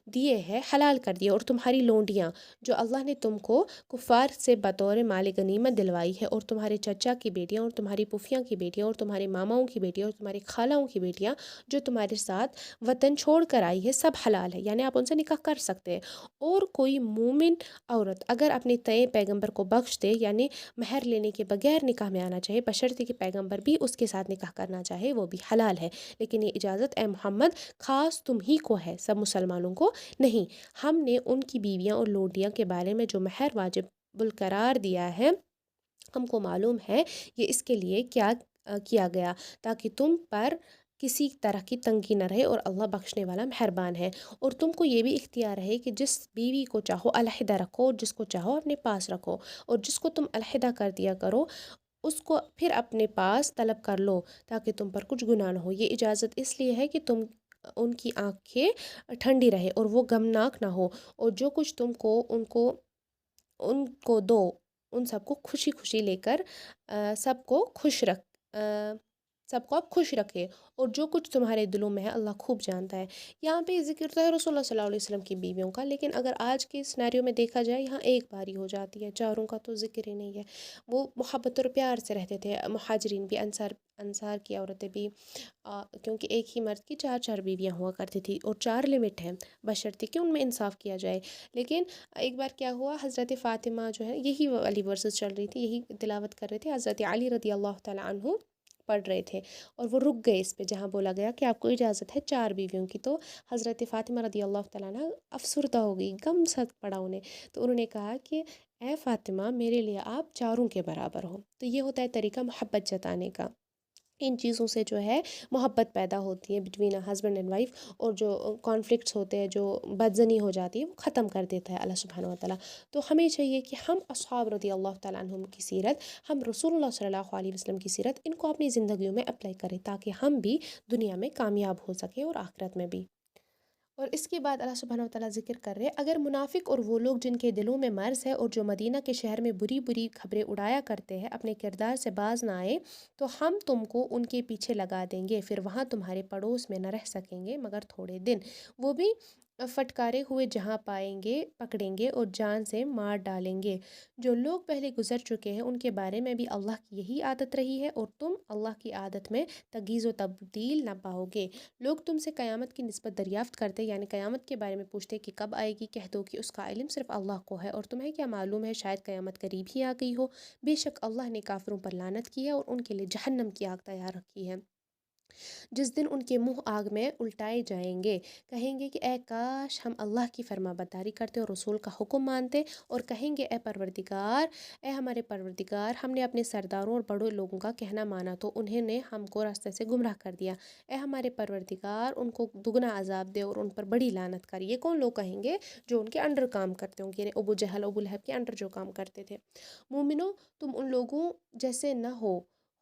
دیے ہیں حلال کر دیا، اور تمہاری لونڈیاں جو اللہ نے تم کو کفار سے بطور مال غنیمت دلوائی ہے، اور تمہارے چچا کی بیٹیاں اور تمہاری پھوپھیاں کی بیٹیاں اور تمہارے ماماؤں کی بیٹیاں اور تمہاری خالاؤں کی بیٹیاں جو تمہارے ساتھ وطن چھوڑ کر آئی ہے، سب حلال ہے، یعنی آپ ان سے نکاح کر سکتے ہیں۔ اور کوئی مومن عورت اگر اپنے تئیں پیغمبر کو بخش دے، یعنی مہر لینے کے بغیر نکاح میں آنا چاہے، بشرطے کہ پیغمبر بھی اس کے ساتھ نکاح کرنا چاہے، وہ بھی حلال ہے، لیکن یہ اجازت اے محمد خاص تم ہی کو ہے، سب مسلمانوں کو نہیں۔ ہم نے ان کی بیویاں اور لونڈیاں کے بارے میں جو مہر واجب القرار دیا ہے، ہم کو معلوم ہے یہ اس کے لیے کیا کیا گیا تاکہ تم پر کسی طرح کی تنگی نہ رہے، اور اللہ بخشنے والا مہربان ہے۔ اور تم کو یہ بھی اختیار ہے کہ جس بیوی کو چاہو علیحدہ رکھو اور جس کو چاہو اپنے پاس رکھو، اور جس کو تم علیحدہ کر دیا کرو اس کو پھر اپنے پاس طلب کر لو تاکہ تم پر کچھ گناہ نہ ہو۔ یہ اجازت اس لیے ہے کہ تم ان کی آنکھیں ٹھنڈی رہے اور وہ غمناک نہ ہو، اور جو کچھ تم کو ان کو دو ان سب کو خوشی خوشی لے کر سب کو آپ خوش رکھے، اور جو کچھ تمہارے دلوں میں ہے اللہ خوب جانتا ہے۔ یہاں پہ ذکر تو ہے رسول اللہ صلی اللہ علیہ وسلم کی بیویوں کا، لیکن اگر آج کے سینیریو میں دیکھا جائے یہاں ایک باری ہو جاتی ہے، چاروں کا تو ذکر ہی نہیں ہے۔ وہ محبت اور پیار سے رہتے تھے، مہاجرین بھی، انصار کی عورتیں بھی، کیونکہ ایک ہی مرد کی چار بیویاں ہوا کرتی تھی، اور 4 لمٹ ہیں بشرطے کہ ان میں انصاف کیا جائے۔ لیکن ایک بار کیا ہوا، حضرت فاطمہ جو ہے، یہی والی ورسز چل رہی تھی، یہی تلاوت کر رہے تھے، حضرت علی رضی اللہ تعالیٰ عنہ پڑھ رہے تھے، اور وہ رک گئے اس پہ جہاں بولا گیا کہ آپ کو اجازت ہے 4 بیویوں کی، تو حضرت فاطمہ رضی اللہ تعالیٰ عنہ افسردہ ہو گئی، غم سا پڑا انہیں، تو انہوں نے کہا کہ اے فاطمہ، میرے لیے آپ 4 کے برابر ہو۔ تو یہ ہوتا ہے طریقہ محبت جتانے کا۔ ان چیزوں سے جو ہے محبت پیدا ہوتی ہے بٹوین ہسبینڈ اینڈ وائف، اور جو کانفلکٹس ہوتے ہیں، جو بدزنی ہو جاتی ہے، وہ ختم کر دیتا ہے اللہ سبحانہ و تعالیٰ۔ تو ہمیں چاہیے کہ ہم اصحاب رضی اللہ تعالیٰ عنہم کی سیرت، ہم رسول اللہ صلی اللہ علیہ وسلم کی سیرت، ان کو اپنی زندگیوں میں اپلائی کریں تاکہ ہم بھی دنیا میں کامیاب ہو سکیں اور آخرت میں بھی۔ اور اس کے بعد اللہ سبحانہ و تعالیٰ ذکر کر رہے، اگر منافق اور وہ لوگ جن کے دلوں میں مرض ہے اور جو مدینہ کے شہر میں بری بری خبریں اڑایا کرتے ہیں اپنے کردار سے باز نہ آئے تو ہم تم کو ان کے پیچھے لگا دیں گے، پھر وہاں تمہارے پڑوس میں نہ رہ سکیں گے مگر تھوڑے دن، وہ بھی فٹکارے ہوئے جہاں پائیں گے پکڑیں گے اور جان سے مار ڈالیں گے۔ جو لوگ پہلے گزر چکے ہیں ان کے بارے میں بھی اللہ کی یہی عادت رہی ہے، اور تم اللہ کی عادت میں تغییر و تبدیل نہ پاؤ گے۔ لوگ تم سے قیامت کی نسبت دریافت کرتے، یعنی قیامت کے بارے میں پوچھتے کہ کب آئے گی، کہہ دو کہ اس کا علم صرف اللہ کو ہے، اور تمہیں کیا معلوم ہے شاید قیامت قریب ہی آ گئی ہو۔ بے شک اللہ نے کافروں پر لعنت کی ہے اور ان کے لیے جہنم کی آگ تیار رکھی ہے، جس دن ان کے منہ آگ میں الٹائے جائیں گے، کہیں گے کہ اے کاش ہم اللہ کی فرما برداری کرتے اور رسول کا حکم مانتے، اور کہیں گے اے ہمارے پروردگار، ہم نے اپنے سرداروں اور بڑوں لوگوں کا کہنا مانا تو انہیں نے ہم کو راستے سے گمراہ کر دیا، اے ہمارے پروردگار ان کو دگنا عذاب دے اور ان پر بڑی لعنت کر۔ یہ کون لوگ کہیں گے؟ جو ان کے انڈر کام کرتے ہوں گے، ابو جہل ابو لہب کے انڈر جو کام کرتے تھے۔ مومنو، تم ان لوگوں جیسے نہ ہو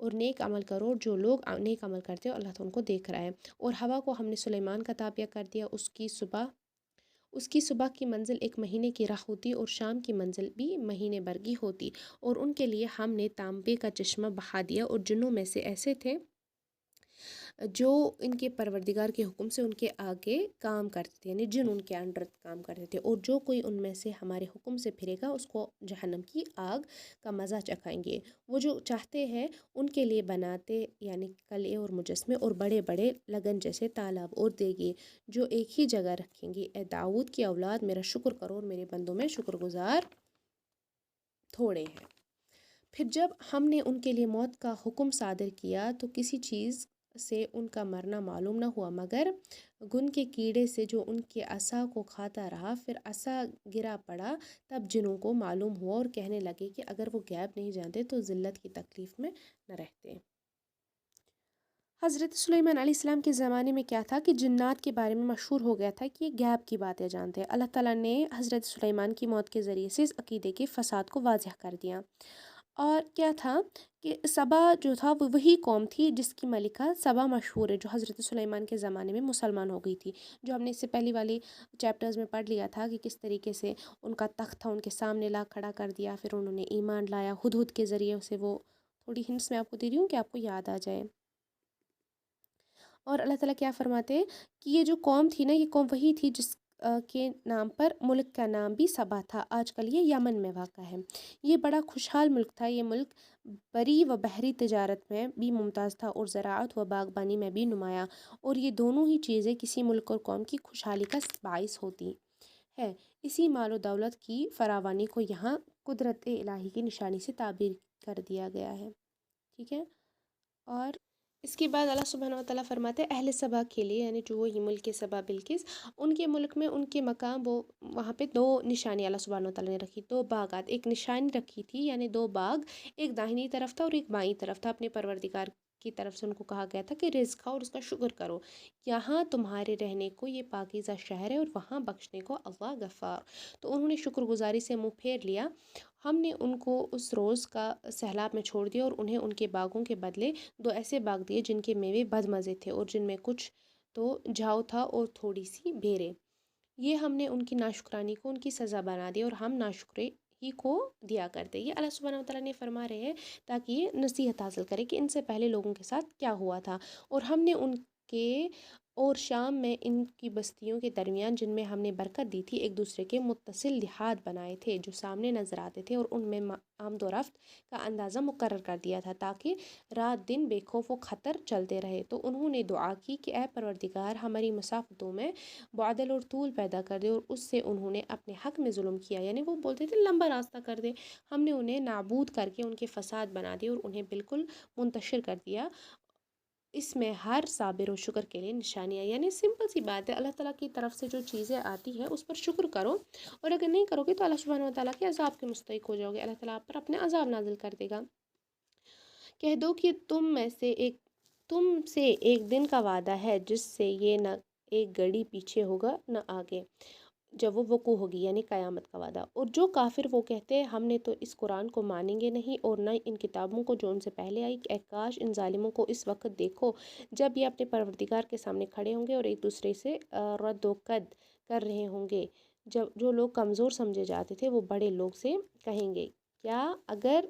اور نیک عمل کرو، جو لوگ نیک عمل کرتے ہو اللہ تو ان کو دیکھ رہا ہے۔ اور ہوا کو ہم نے سلیمان کا تابع کر دیا، اس کی صبح کی منزل ایک مہینے کی راہ ہوتی اور شام کی منزل بھی مہینے بھر کی ہوتی، اور ان کے لیے ہم نے تانبے کا چشمہ بہا دیا، اور جنوں میں سے ایسے تھے جو ان کے پروردگار کے حکم سے ان کے آگے کام کرتے تھے، یعنی جن ان کے انڈر کام کرتے تھے، اور جو کوئی ان میں سے ہمارے حکم سے پھرے گا اس کو جہنم کی آگ کا مزہ چکھائیں گے۔ وہ جو چاہتے ہیں ان کے لیے بناتے یعنی کلے اور مجسمے اور بڑے بڑے لگن جیسے تالاب اور دیگے جو ایک ہی جگہ رکھیں گے۔ اے داؤد کی اولاد، میرا شکر کرو اور میرے بندوں میں شکر گزار تھوڑے ہیں۔ پھر جب ہم نے ان کے لیے موت کا حکم صادر کیا تو کسی چیز سے ان کا مرنا معلوم نہ ہوا مگر گن کے کیڑے سے جو ان کے عصا کو کھاتا رہا۔ پھر عصا گرا پڑا، تب جنوں کو معلوم ہوا اور کہنے لگے کہ اگر وہ غیب نہیں جانتے تو ذلت کی تکلیف میں نہ رہتے۔ حضرت سلیمان علیہ السلام کے زمانے میں کیا تھا کہ جنات کے بارے میں مشہور ہو گیا تھا کہ یہ غیب کی باتیں جانتے ہیں۔ اللہ تعالیٰ نے حضرت سلیمان کی موت کے ذریعے سے اس عقیدے کے فساد کو واضح کر دیا۔ اور کیا تھا کہ سبا جو تھا وہ وہی قوم تھی جس کی ملکہ سبا مشہور ہے، جو حضرت سلیمان کے زمانے میں مسلمان ہو گئی تھی، جو ہم نے اس سے پہلی والی چیپٹرز میں پڑھ لیا تھا کہ کس طریقے سے ان کا تخت تھا ان کے سامنے لا کھڑا کر دیا، پھر انہوں نے ایمان لایا ہدہد کے ذریعے سے۔ وہ تھوڑی ہنٹس میں آپ کو دے رہی ہوں کہ آپ کو یاد آ جائے۔ اور اللہ تعالیٰ کیا فرماتے ہیں کہ یہ جو قوم تھی نا، یہ قوم وہی تھی جس کے نام پر ملک کا نام بھی سبا تھا، آج کل یہ یمن میں واقع ہے۔ یہ بڑا خوشحال ملک تھا، یہ ملک بری و بحری تجارت میں بھی ممتاز تھا اور زراعت و باغبانی میں بھی نمایاں، اور یہ دونوں ہی چیزیں کسی ملک اور قوم کی خوشحالی کا باعث ہوتی ہے۔ اسی مال و دولت کی فراوانی کو یہاں قدرت الہی کی نشانی سے تعبیر کر دیا گیا ہے، ٹھیک ہے۔ اور اس کے بعد اللہ سبحانہ و تعالیٰ فرماتے ہیں اہل سبا کے لیے، یعنی جو وہی ملک سبا بلقیس، ان کے ملک میں ان کے مقام وہاں پہ دو نشانی اللہ سبحانہ و تعالیٰ نے رکھی، دو باغات، ایک نشانی رکھی تھی یعنی دو باغ، ایک داہنی طرف تھا اور ایک بائیں طرف تھا۔ اپنے پروردگار کی طرف سے ان کو کہا گیا تھا کہ رزق کھاؤ اور اس کا شکر کرو، یہاں تمہارے رہنے کو یہ پاکیزہ شہر ہے اور وہاں بخشنے کو اللہ غفار۔ تو انہوں نے شکر گزاری سے منہ پھیر لیا، ہم نے ان کو اس روز کا سیلاب میں چھوڑ دیا اور انہیں ان کے باغوں کے بدلے دو ایسے باغ دیے جن کے میوے بد مزے تھے اور جن میں کچھ تو جھاؤ تھا اور تھوڑی سی بیریں۔ یہ ہم نے ان کی ناشکرانی کو ان کی سزا بنا دی اور ہم ناشکرے ہی کو دیا کرتے۔ یہ اللہ سبحانہ و تعالیٰ نے فرما رہے ہیں تاکہ یہ نصیحت حاصل کرے کہ ان سے پہلے لوگوں کے ساتھ کیا ہوا تھا، اور ہم نے ان کے اور شام میں ان کی بستیوں کے درمیان جن میں ہم نے برکت دی تھی ایک دوسرے کے متصل دیہات بنائے تھے جو سامنے نظر آتے تھے، اور ان میں آمد و رفت کا اندازہ مقرر کر دیا تھا تاکہ رات دن بے خوف و خطر چلتے رہے۔ تو انہوں نے دعا کی کہ اے پروردگار ہماری مسافتوں میں بعدل اور طول پیدا کر دے، اور اس سے انہوں نے اپنے حق میں ظلم کیا، یعنی وہ بولتے تھے لمبا راستہ کر دے، ہم نے انہیں نابود کر کے ان کے فساد بنا دیا اور انہیں بالکل منتشر کر دیا۔ اس میں ہر صابر و شکر کے لیے نشانیاں، یعنی سمپل سی بات ہے، اللہ تعالیٰ کی طرف سے جو چیزیں آتی ہیں اس پر شکر کرو، اور اگر نہیں کرو گے تو اللہ سبحانہ و تعالیٰ کے عذاب کے مستحق ہو جاؤ گے، اللہ تعالیٰ آپ پر اپنے عذاب نازل کر دے گا۔ کہہ دو کہ تم سے ایک دن کا وعدہ ہے جس سے یہ نہ ایک گھڑی پیچھے ہوگا نہ آگے، جب وہ وقوع ہوگی، یعنی قیامت کا وعدہ۔ اور جو کافر وہ کہتے ہیں ہم نے تو اس قرآن کو مانیں گے نہیں اور نہ ان کتابوں کو جو ان سے پہلے آئی، کہ اے کاش ان ظالموں کو اس وقت دیکھو جب یہ اپنے پروردگار کے سامنے کھڑے ہوں گے اور ایک دوسرے سے رد و قد کر رہے ہوں گے، جو لوگ کمزور سمجھے جاتے تھے وہ بڑے لوگ سے کہیں گے کیا اگر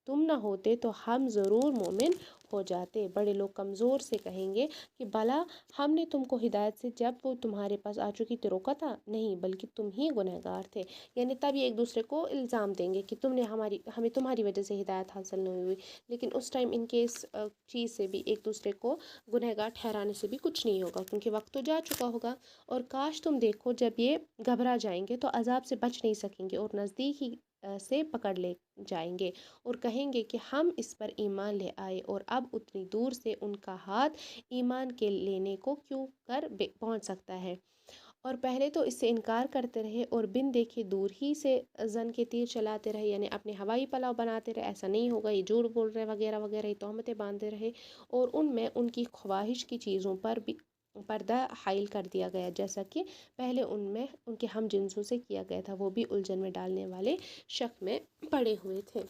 تم نہ ہوتے تو ہم ضرور مومن ہو جاتے۔ بڑے لوگ کمزور سے کہیں گے کہ بھلا ہم نے تم کو ہدایت سے جب وہ تمہارے پاس آ چکی تھی روکا تھا؟ نہیں، بلکہ تم ہی گنہگار تھے، یعنی تب یہ ایک دوسرے کو الزام دیں گے کہ تم نے ہمیں تمہاری وجہ سے ہدایت حاصل نہیں ہوئی، لیکن اس ٹائم ان کے اس چیز سے بھی ایک دوسرے کو گنہگار ٹھہرانے سے بھی کچھ نہیں ہوگا کیونکہ وقت تو جا چکا ہوگا۔ اور کاش تم دیکھو جب یہ گھبرا جائیں گے تو عذاب سے بچ نہیں سکیں گے اور نزدیک ہی سے پکڑ لے جائیں گے اور کہیں گے کہ ہم اس پر ایمان لے آئے، اور اب اتنی دور سے ان کا ہاتھ ایمان کے لینے کو کیوں کر پہنچ سکتا ہے، اور پہلے تو اس سے انکار کرتے رہے اور بن دیکھے دور ہی سے زن کے تیر چلاتے رہے، یعنی اپنے ہوائی پلاؤ بناتے رہے، ایسا نہیں ہوگا یہ جھوٹ بول رہے وغیرہ وغیرہ، یہ تہمتیں باندھتے رہے، اور ان میں ان کی خواہش کی چیزوں پر بھی پردہ حائل کر دیا گیا جیسا کہ پہلے ان میں ان کے ہم جنسوں سے کیا گیا تھا، وہ بھی الجھن میں ڈالنے والے شک میں پڑے ہوئے تھے۔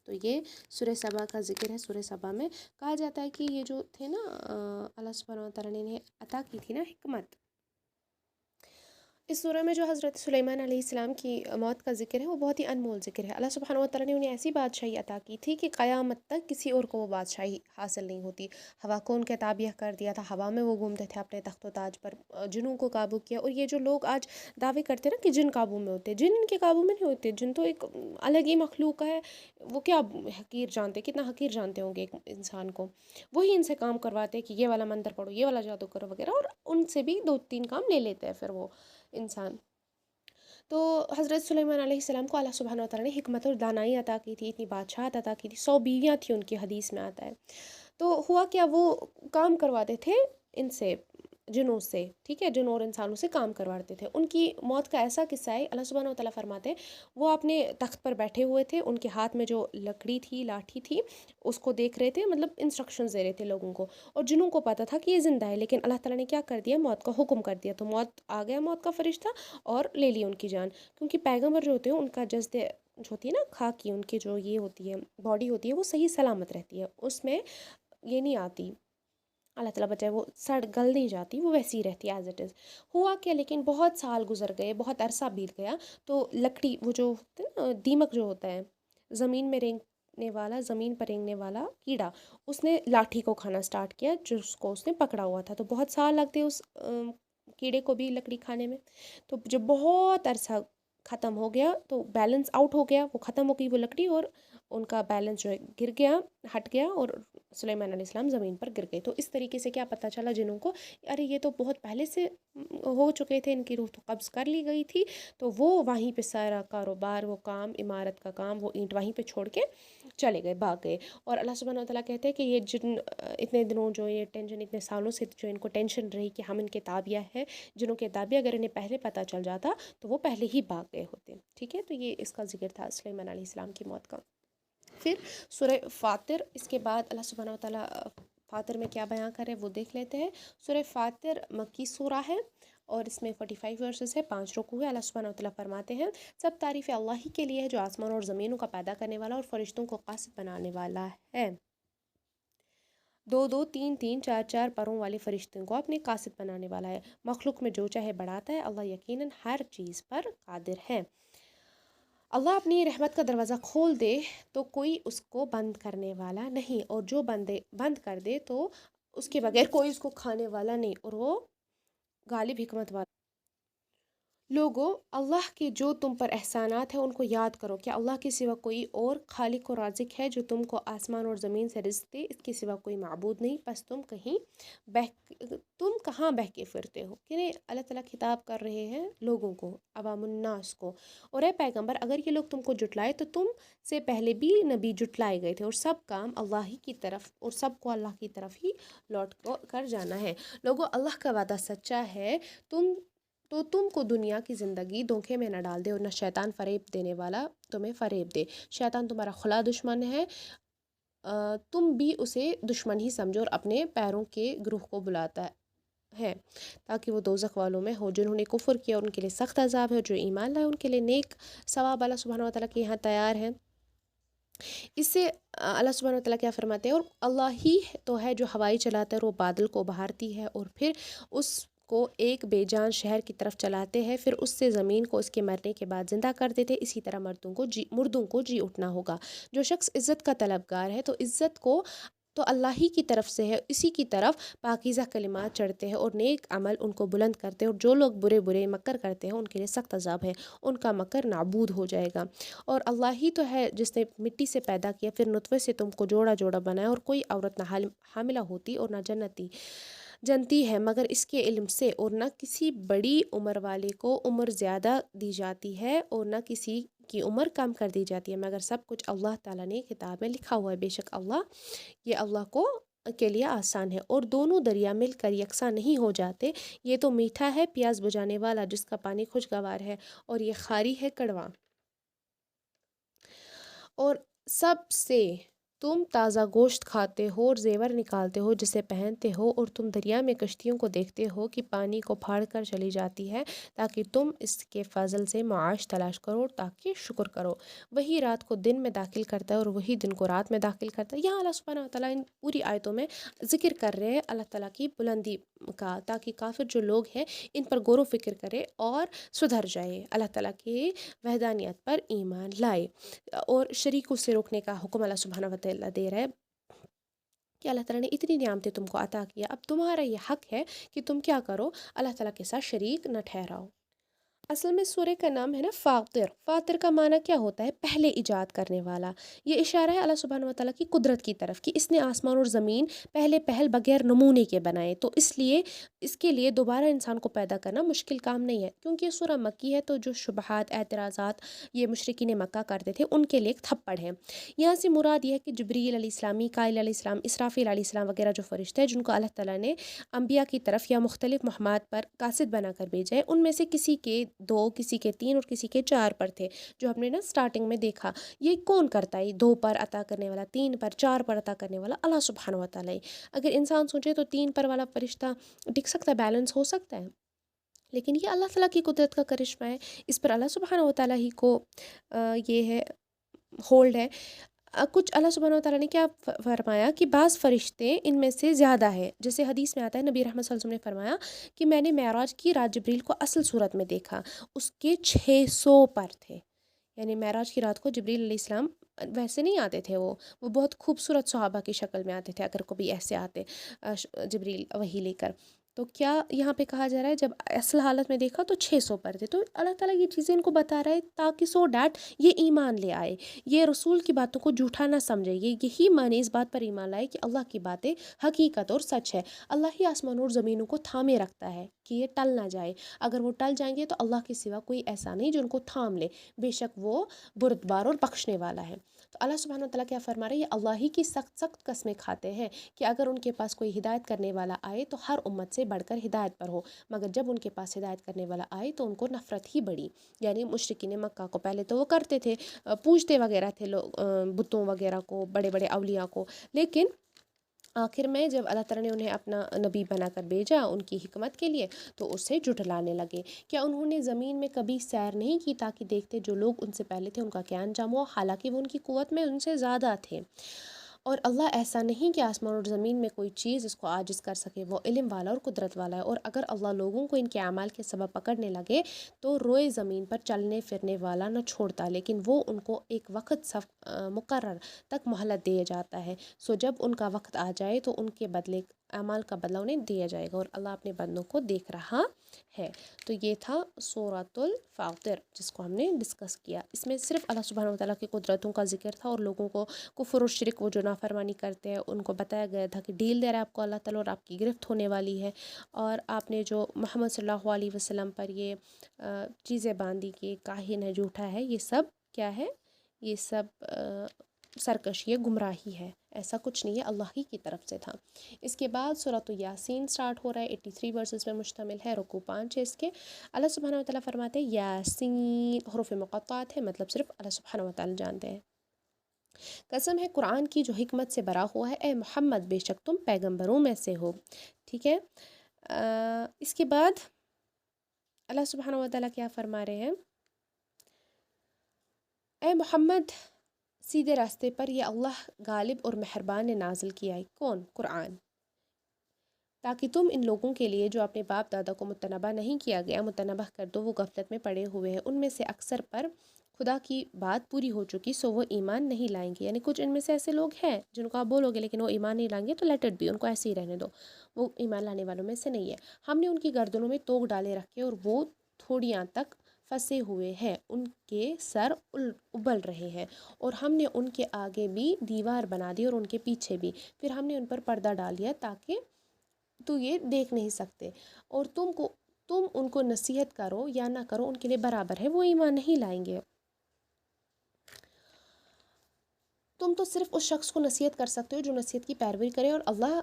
تو یہ سورہ سبا کا ذکر ہے۔ سورہ سبا میں کہا جاتا ہے کہ یہ جو تھے نا اللہ سبحانہ وتعالیٰ نے انہیں عطا کی تھی نا حکمت، اس سورہ میں جو حضرت سلیمان علیہ السلام کی موت کا ذکر ہے وہ بہت ہی انمول ذکر ہے۔ اللہ سبحانہ وتعالیٰ نے انہیں ایسی بادشاہی عطا کی تھی کہ قیامت تک کسی اور کو وہ بادشاہی حاصل نہیں ہوتی۔ ہوا کو ان کے تابع کر دیا تھا، ہوا میں وہ گھومتے تھے اپنے تخت و تاج پر، جنوں کو قابو کیا۔ اور یہ جو لوگ آج دعوے کرتے ہیں نا کہ جن قابو میں ہوتے، جن ان کے قابو میں نہیں ہوتے، جن تو ایک الگ ہی مخلوق ہے، وہ کیا حقیر جانتے، کتنا حقیر جانتے ہوں گے ایک انسان کو، وہی ان سے کام کرواتے کہ یہ والا منتر پڑھو، یہ والا جادو کرو وغیرہ، اور ان سے بھی 2-3 کام لے لیتے ہیں پھر وہ انسان۔ تو حضرت سلیمان علیہ السلام کو اللہ سبحانہ وتعالیٰ نے حکمت اور دانائی عطا کی تھی، اتنی بادشاہت عطا کی تھی، 100 بیویاں تھیں ان کی، حدیث میں آتا ہے۔ تو ہوا کیا، وہ کام کرواتے تھے ان سے، جنوں سے، ٹھیک ہے، جنوں اور انسانوں سے کام کرواتے تھے۔ ان کی موت کا ایسا قصہ ہے، اللہ سبحانہ وتعالیٰ فرماتے ہیں وہ اپنے تخت پر بیٹھے ہوئے تھے، ان کے ہاتھ میں جو لکڑی تھی، لاٹھی تھی، اس کو دیکھ رہے تھے، مطلب انسٹرکشنز دے رہے تھے لوگوں کو، اور جنوں کو پتہ تھا کہ یہ زندہ ہے، لیکن اللہ تعالیٰ نے کیا کر دیا، موت کا حکم کر دیا، تو موت آ گیا، موت کا فرشتہ، اور لے لی ان کی جان۔ کیونکہ پیغمبر جو ہوتے ہیں ان کا جسد جو ہوتی ہے نا خاکی، ان کی جو یہ ہوتی ہے باڈی ہوتی ہے وہ صحیح سلامت رہتی ہے، اس میں یہ نہیں آتی، اللہ تعالیٰ بچائے، وہ سڑ گل نہیں جاتی، وہ ویسی رہتی ہے ایز اٹ از۔ ہوا کیا، لیکن بہت سال گزر گئے، بہت عرصہ بیت گیا، تو لکڑی، وہ جو ہوتا ہے نا دیمک جو ہوتا ہے، زمین میں رینگنے والا، زمین پر رینگنے والا کیڑا، اس نے لاٹھی کو کھانا سٹارٹ کیا جس کو اس نے پکڑا ہوا تھا، تو بہت سال لگتے اس کیڑے کو بھی لکڑی کھانے میں۔ تو جب بہت عرصہ ختم ہو گیا تو بیلنس آؤٹ ہو گیا، وہ ختم ہو گئی وہ لکڑی، اور ان کا بیلنس جو ہے گر گیا، ہٹ گیا، اور سلیمان علیہ السلام زمین پر گر گئے۔ تو اس طریقے سے کیا پتہ چلا جنوں کو، ارے یہ تو بہت پہلے سے ہو چکے تھے، ان کی روح تو قبض کر لی گئی تھی، تو وہ وہیں پہ سارا کاروبار، وہ کام، عمارت کا کام، وہ اینٹ وہیں پہ چھوڑ کے چلے گئے، بھاگ گئے۔ اور اللہ سبحانہ وتعالیٰ کہتے ہیں کہ یہ جن اتنے دنوں جو یہ ٹینشن، اتنے سالوں سے جو ان کو ٹینشن رہی کہ ہم ان کے تابع ہے، جنوں کے تابع، اگر انہیں پہلے پتہ چل جاتا تو وہ پہلے ہی بھاگ گئے ہوتے، ٹھیک ہے۔ تو یہ اس کا ذکر تھا سلیمان علیہ السلام کی موت کا۔ پھر سورہ فاطر، اس کے بعد اللہ سبحانہ وتعالیٰ فاطر میں کیا بیان کرے وہ دیکھ لیتے ہیں۔ سورہ فاطر مکی سورہ ہے، اور اس میں 45 ورسز ہے، 5 رکوع ہے۔ اللہ سبحانہ وتعالیٰ فرماتے ہیں سب تعریف اللہ ہی کے لیے ہے جو آسمان اور زمینوں کا پیدا کرنے والا اور فرشتوں کو قاصد بنانے والا ہے۔ 2-2 3-3 4-4 پروں والے فرشتوں کو اپنے قاصد بنانے والا ہے، مخلوق میں جو چاہے بڑھاتا ہے، اللہ یقیناً ہر چیز پر قادر ہے۔ اللہ اپنی رحمت کا دروازہ کھول دے تو کوئی اس کو بند کرنے والا نہیں، اور جو بند کر دے تو اس کے بغیر کوئی اس کو کھانے والا نہیں، اور وہ غالب حکمت والا۔ لوگو، اللہ کے جو تم پر احسانات ہیں ان کو یاد کرو، کیا اللہ کے سوا کوئی اور خالق و رازق ہے جو تم کو آسمان اور زمین سے رزق دے، اس کے سوا کوئی معبود نہیں، پس تم کہاں بہہ کے پھرتے ہو۔ کہ اللہ تعالیٰ خطاب کر رہے ہیں لوگوں کو، عوام الناس کو، اور اے پیغمبر اگر یہ لوگ تم کو جٹلائے تو تم سے پہلے بھی نبی جٹلائے گئے تھے، اور سب کام اللہ ہی کی طرف، اور سب کو اللہ کی طرف ہی لوٹ کر جانا ہے۔ لوگو، اللہ کا وعدہ سچا ہے، تم کو دنیا کی زندگی دھوکے میں نہ ڈال دے، اور نہ شیطان فریب دینے والا تمہیں فریب دے۔ شیطان تمہارا کھلا دشمن ہے، تم بھی اسے دشمن ہی سمجھو، اور اپنے پیروں کے گروہ کو بلاتا ہے تاکہ وہ دوزخ والوں میں ہو۔ جنہوں نے کفر کیا ان کے لیے سخت عذاب ہے، اور جو ایمان لائے ان کے لیے نیک ثواب اللہ سبحانہ وتعالیٰ کے یہاں تیار ہے۔ اس سے اللہ سبحانہ وتعالیٰ کیا فرماتے ہیں، اور اللہ ہی تو ہے جو ہوائی چلاتا ہے، اور وہ بادل کو بہارتی ہے، اور پھر اس کو ایک بے جان شہر کی طرف چلاتے ہیں، پھر اس سے زمین کو اس کے مرنے کے بعد زندہ کر دیتے، اسی طرح مردوں کو جی اٹھنا ہوگا۔ جو شخص عزت کا طلبگار ہے تو عزت کو تو اللہ ہی کی طرف سے ہے، اسی کی طرف پاکیزہ کلمات چڑھتے ہیں، اور نیک عمل ان کو بلند کرتے ہیں، اور جو لوگ برے مکر کرتے ہیں ان کے لیے سخت عذاب ہے، ان کا مکر نابود ہو جائے گا۔ اور اللہ ہی تو ہے جس نے مٹی سے پیدا کیا، پھر نطفے سے تم کو جوڑا جوڑا بنایا، اور کوئی عورت نہ حاملہ ہوتی اور نہ جنتی ہے مگر اس کے علم سے، اور نہ کسی بڑی عمر والے کو عمر زیادہ دی جاتی ہے، اور نہ کسی کی عمر کم کر دی جاتی ہے، مگر سب کچھ اللہ تعالیٰ نے کتاب میں لکھا ہوا ہے۔ بے شک اللہ کے لیے آسان ہے، اور دونوں دریا مل کر یکساں نہیں ہو جاتے، یہ تو میٹھا ہے پیاس بجھانے والا جس کا پانی خوشگوار ہے، اور یہ خاری ہے کڑوا۔ اور سب سے تم تازہ گوشت کھاتے ہو اور زیور نکالتے ہو جسے پہنتے ہو، اور تم دریا میں کشتیوں کو دیکھتے ہو کہ پانی کو پھاڑ کر چلی جاتی ہے تاکہ تم اس کے فضل سے معاش تلاش کرو تاکہ شکر کرو۔ وہی رات کو دن میں داخل کرتا ہے اور وہی دن کو رات میں داخل کرتا ہے۔ یہاں اللہ سبحانہ و تعالیٰ ان پوری آیتوں میں ذکر کر رہے ہیں اللہ تعالیٰ کی بلندی کا، تاکہ کافر جو لوگ ہیں ان پر غور و فکر کرے اور سدھر جائے، اللہ تعالیٰ کی وحدانیت پر ایمان لائے۔ اور شریکوں سے روکنے کا حکم اللہ سبحانہ و تعالیٰ دے رہا ہے کہ اللہ تعالیٰ نے اتنی نعمتیں تم کو عطا کیا، اب تمہارا یہ حق ہے کہ تم کیا کرو، اللہ تعالیٰ کے ساتھ شریک نہ ٹھہراؤ۔ اصل میں سورہ کا نام ہے نا فاطر۔ فاطر کا معنی کیا ہوتا ہے؟ پہلے ایجاد کرنے والا۔ یہ اشارہ ہے اللہ سبحانہ و تعالیٰ کی قدرت کی طرف کہ اس نے آسمان اور زمین پہل بغیر نمونے کے بنائے، تو اس کے لیے دوبارہ انسان کو پیدا کرنا مشکل کام نہیں ہے، کیونکہ یہ سورہ مکی ہے، تو جو شبہات اعتراضات یہ مشرکین مکہ کرتے تھے ان کے لیے ایک تھپڑ ہے۔ یہاں سے مراد یہ ہے کہ جبریل علیہ السلام، میکائیل علیہ السلام، اسرافیل علیہ السلام وغیرہ جو فرشتے ہیں جن کو اللہ تعالیٰ نے انبیاء کی طرف یا مختلف مہمات پر قاصد بنا کر بھیجا ہے، ان میں سے کسی کے 2، کسی کے 3 اور کسی کے 4 پر تھے، جو ہم نے نا سٹارٹنگ میں دیکھا۔ یہ کون کرتا ہے؟ 2 پر عطا کرنے والا، 3 پر، 4 پر عطا کرنے والا اللہ سبحانہ و تعالیٰ۔ اگر انسان سوچے تو 3 پر والا فرشتہ ٹک سکتا ہے، بیلنس ہو سکتا ہے، لیکن یہ اللہ تعالیٰ کی قدرت کا کرشمہ ہے، اس پر اللہ سبحانہ و تعالیٰ ہی کو یہ ہے ہولڈ ہے۔ کچھ اللہ سبحانہ و تعالیٰ نے کیا فرمایا کہ بعض فرشتے ان میں سے زیادہ ہے، جیسے حدیث میں آتا ہے نبی رحمت صلی اللہ علیہ وسلم نے فرمایا کہ میں نے معراج کی رات جبریل کو اصل صورت میں دیکھا، اس کے 600 پر تھے، یعنی معراج کی رات کو جبریل علیہ السلام ویسے نہیں آتے تھے، وہ بہت خوبصورت صحابہ کی شکل میں آتے تھے، اگر کبھی ایسے آتے جبریل وحی لے کر۔ تو کیا یہاں پہ کہا جا رہا ہے جب اصل حالت میں دیکھا تو 600 پر تھے، تو اللہ تعالیٰ یہ چیزیں ان کو بتا رہا ہے تاکہ سو ڈیٹ یہ ایمان لے آئے، یہ رسول کی باتوں کو جھوٹا نہ سمجھے، یہی معنی اس بات پر ایمان لائے کہ اللہ کی باتیں حقیقت اور سچ ہے۔ اللہ ہی آسمان اور زمینوں کو تھامے رکھتا ہے کہ یہ ٹل نہ جائے، اگر وہ ٹل جائیں گے تو اللہ کے سوا کوئی ایسا نہیں جو ان کو تھام لے، بے شک وہ بردبار اور بخشنے والا ہے۔ تو اللہ سبحانہ وتعالیٰ کیا فرما رہے ہیں؟ یہ اللہ ہی کی سخت قسمیں کھاتے ہیں کہ اگر ان کے پاس کوئی ہدایت کرنے والا آئے تو ہر امت سے بڑھ کر ہدایت پر ہو، مگر جب ان کے پاس ہدایت کرنے والا آئے تو ان کو نفرت ہی بڑھی۔ یعنی مشرکین مکہ کو پہلے تو وہ کرتے تھے، پوجتے وغیرہ تھے لوگ بتوں وغیرہ کو، بڑے بڑے اولیاء کو، لیکن آخر میں جب اللہ تعالیٰ نے انہیں اپنا نبی بنا کر بھیجا ان کی حکمت کے لیے تو اس سے جھٹلانے لگے۔ کیا انہوں نے زمین میں کبھی سیر نہیں کی تاکہ دیکھتے جو لوگ ان سے پہلے تھے ان کا کیا انجام ہوا، حالانکہ وہ ان کی قوت میں ان سے زیادہ تھے۔ اور اللہ ایسا نہیں کہ آسمان اور زمین میں کوئی چیز اس کو عاجز کر سکے، وہ علم والا اور قدرت والا ہے۔ اور اگر اللہ لوگوں کو ان کے اعمال کے سبب پکڑنے لگے تو روئے زمین پر چلنے پھرنے والا نہ چھوڑتا، لیکن وہ ان کو ایک وقت مقرر تک مہلت دیا جاتا ہے، سو جب ان کا وقت آ جائے تو ان کے بدلے اعمال کا بدلہ انہیں دیا جائے گا، اور اللہ اپنے بندوں کو دیکھ رہا ہے۔ تو یہ تھا سورۃ الفاطر جس کو ہم نے ڈسکس کیا۔ اس میں صرف اللہ سبحانہ و تعالیٰ کی قدرتوں کا ذکر تھا، اور لوگوں کو کفر و شرک، وہ جو نافرمانی کرتے ہیں ان کو بتایا گیا تھا کہ ڈیل دے رہا ہے آپ کو اللہ تعالیٰ اور آپ کی گرفت ہونے والی ہے، اور آپ نے جو محمد صلی اللہ علیہ وسلم پر یہ چیزیں باندھی کہ کاہن ہے، جھوٹا ہے، یہ سب کیا ہے؟ یہ سب سرکشی ہے، گمراہی ہے، ایسا کچھ نہیں ہے، اللہ ہی کی طرف سے تھا۔ اس کے بعد سورۃ یاسین سٹارٹ ہو رہا ہے، 83 ورسز میں مشتمل ہے، رکوع 5 ہے اس کے۔ اللہ سبحانہ و تعالیٰ فرماتے ہیں یاسین، حروف مقطعات ہے، مطلب صرف اللہ سبحانہ و تعالیٰ جانتے ہیں۔ قسم ہے قرآن کی جو حکمت سے بھرا ہوا ہے، اے محمد بے شک تم پیغمبروں میں سے ہو، ٹھیک ہے۔ اس کے بعد اللہ سبحانہ و تعالیٰ کیا فرما رہے ہیں؟ اے محمد سیدھے راستے پر یہ اللہ غالب اور مہربان نے نازل کیا ہے، کون؟ قرآن، تاکہ تم ان لوگوں کے لیے جو اپنے باپ دادا کو متنبہ نہیں کیا گیا متنبہ کر دو، وہ غفلت میں پڑے ہوئے ہیں، ان میں سے اکثر پر خدا کی بات پوری ہو چکی سو وہ ایمان نہیں لائیں گے۔ یعنی کچھ ان میں سے ایسے لوگ ہیں جن کو آپ بولو گے لیکن وہ ایمان نہیں لائیں گے، تو لیٹ اٹ بی، ان کو ایسے ہی رہنے دو، وہ ایمان لانے والوں میں سے نہیں ہے۔ ہم نے ان کی گردنوں میں توق ڈالے رکھے اور وہ تھوڑیاں تک پھنسے ہوئے ہیں، ان کے سر ابل رہے ہیں، اور ہم نے ان کے آگے بھی دیوار بنا دی اور ان کے پیچھے بھی، پھر ہم نے ان پر پردہ ڈال دیا تاکہ تو یہ دیکھ نہیں سکتے، اور تم ان کو نصیحت کرو یا نہ کرو ان کے لیے برابر ہے، وہ ایمان نہیں لائیں گے۔ تم تو صرف اس شخص کو نصیحت کر سکتے ہو جو نصیحت کی پیروی کرے اور اللہ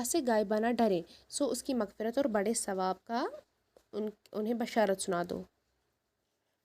سے غائبانہ ڈرے، سو اس کی مغفرت اور بڑے ثواب کا انہیں بشارت سنا دو۔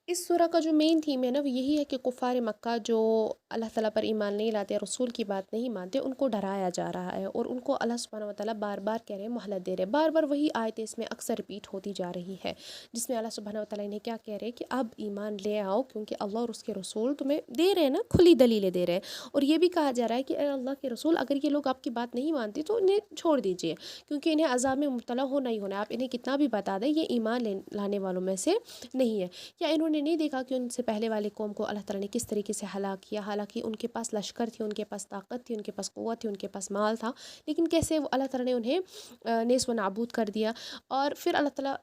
اس سورہ کا جو مین تھیم ہے نا وہ یہی ہے کہ کفار مکہ جو اللہ تعالیٰ پر ایمان نہیں لاتے، رسول کی بات نہیں مانتے، ان کو ڈرایا جا رہا ہے اور ان کو اللہ سبحانہ و تعالیٰ بار بار کہہ رہے ہیں، مہلت دے رہے ہیں۔ بار بار وہی آیتیں اس میں اکثر رپیٹ ہوتی جا رہی ہے، جس میں اللہ سبحانہ و تعالیٰ نے کیا کہہ رہے ہیں کہ اب ایمان لے آؤ، کیونکہ اللہ اور اس کے رسول تمہیں دے رہے ہیں نا، کھلی دلیلیں دے رہے ہیں۔ اور یہ بھی کہا جا رہا ہے کہ اے اللہ کے رسول، اگر یہ لوگ آپ کی بات نہیں مانتے تو انہیں چھوڑ دیجیے، کیونکہ انہیں عذاب میں مبتلا ہونا ہی ہونا ہے۔ آپ انہیں کتنا بھی بتا دیں، یہ ایمان لانے والوں میں سے نہیں ہے۔ کیا انہوں نے نہیں دیکھا کہ ان سے پہلے والے قوم کو اللہ تعالیٰ نے کس طریقے سے ہلاک کیا؟ حالانکہ ان کے پاس لشکر تھی، ان کے پاس طاقت تھی، ان کے پاس قوت تھی، ان کے پاس مال تھا، لیکن کیسے وہ اللہ تعالیٰ نے انہیں نیز و نابود کر دیا۔ اور پھر اللہ تعالیٰ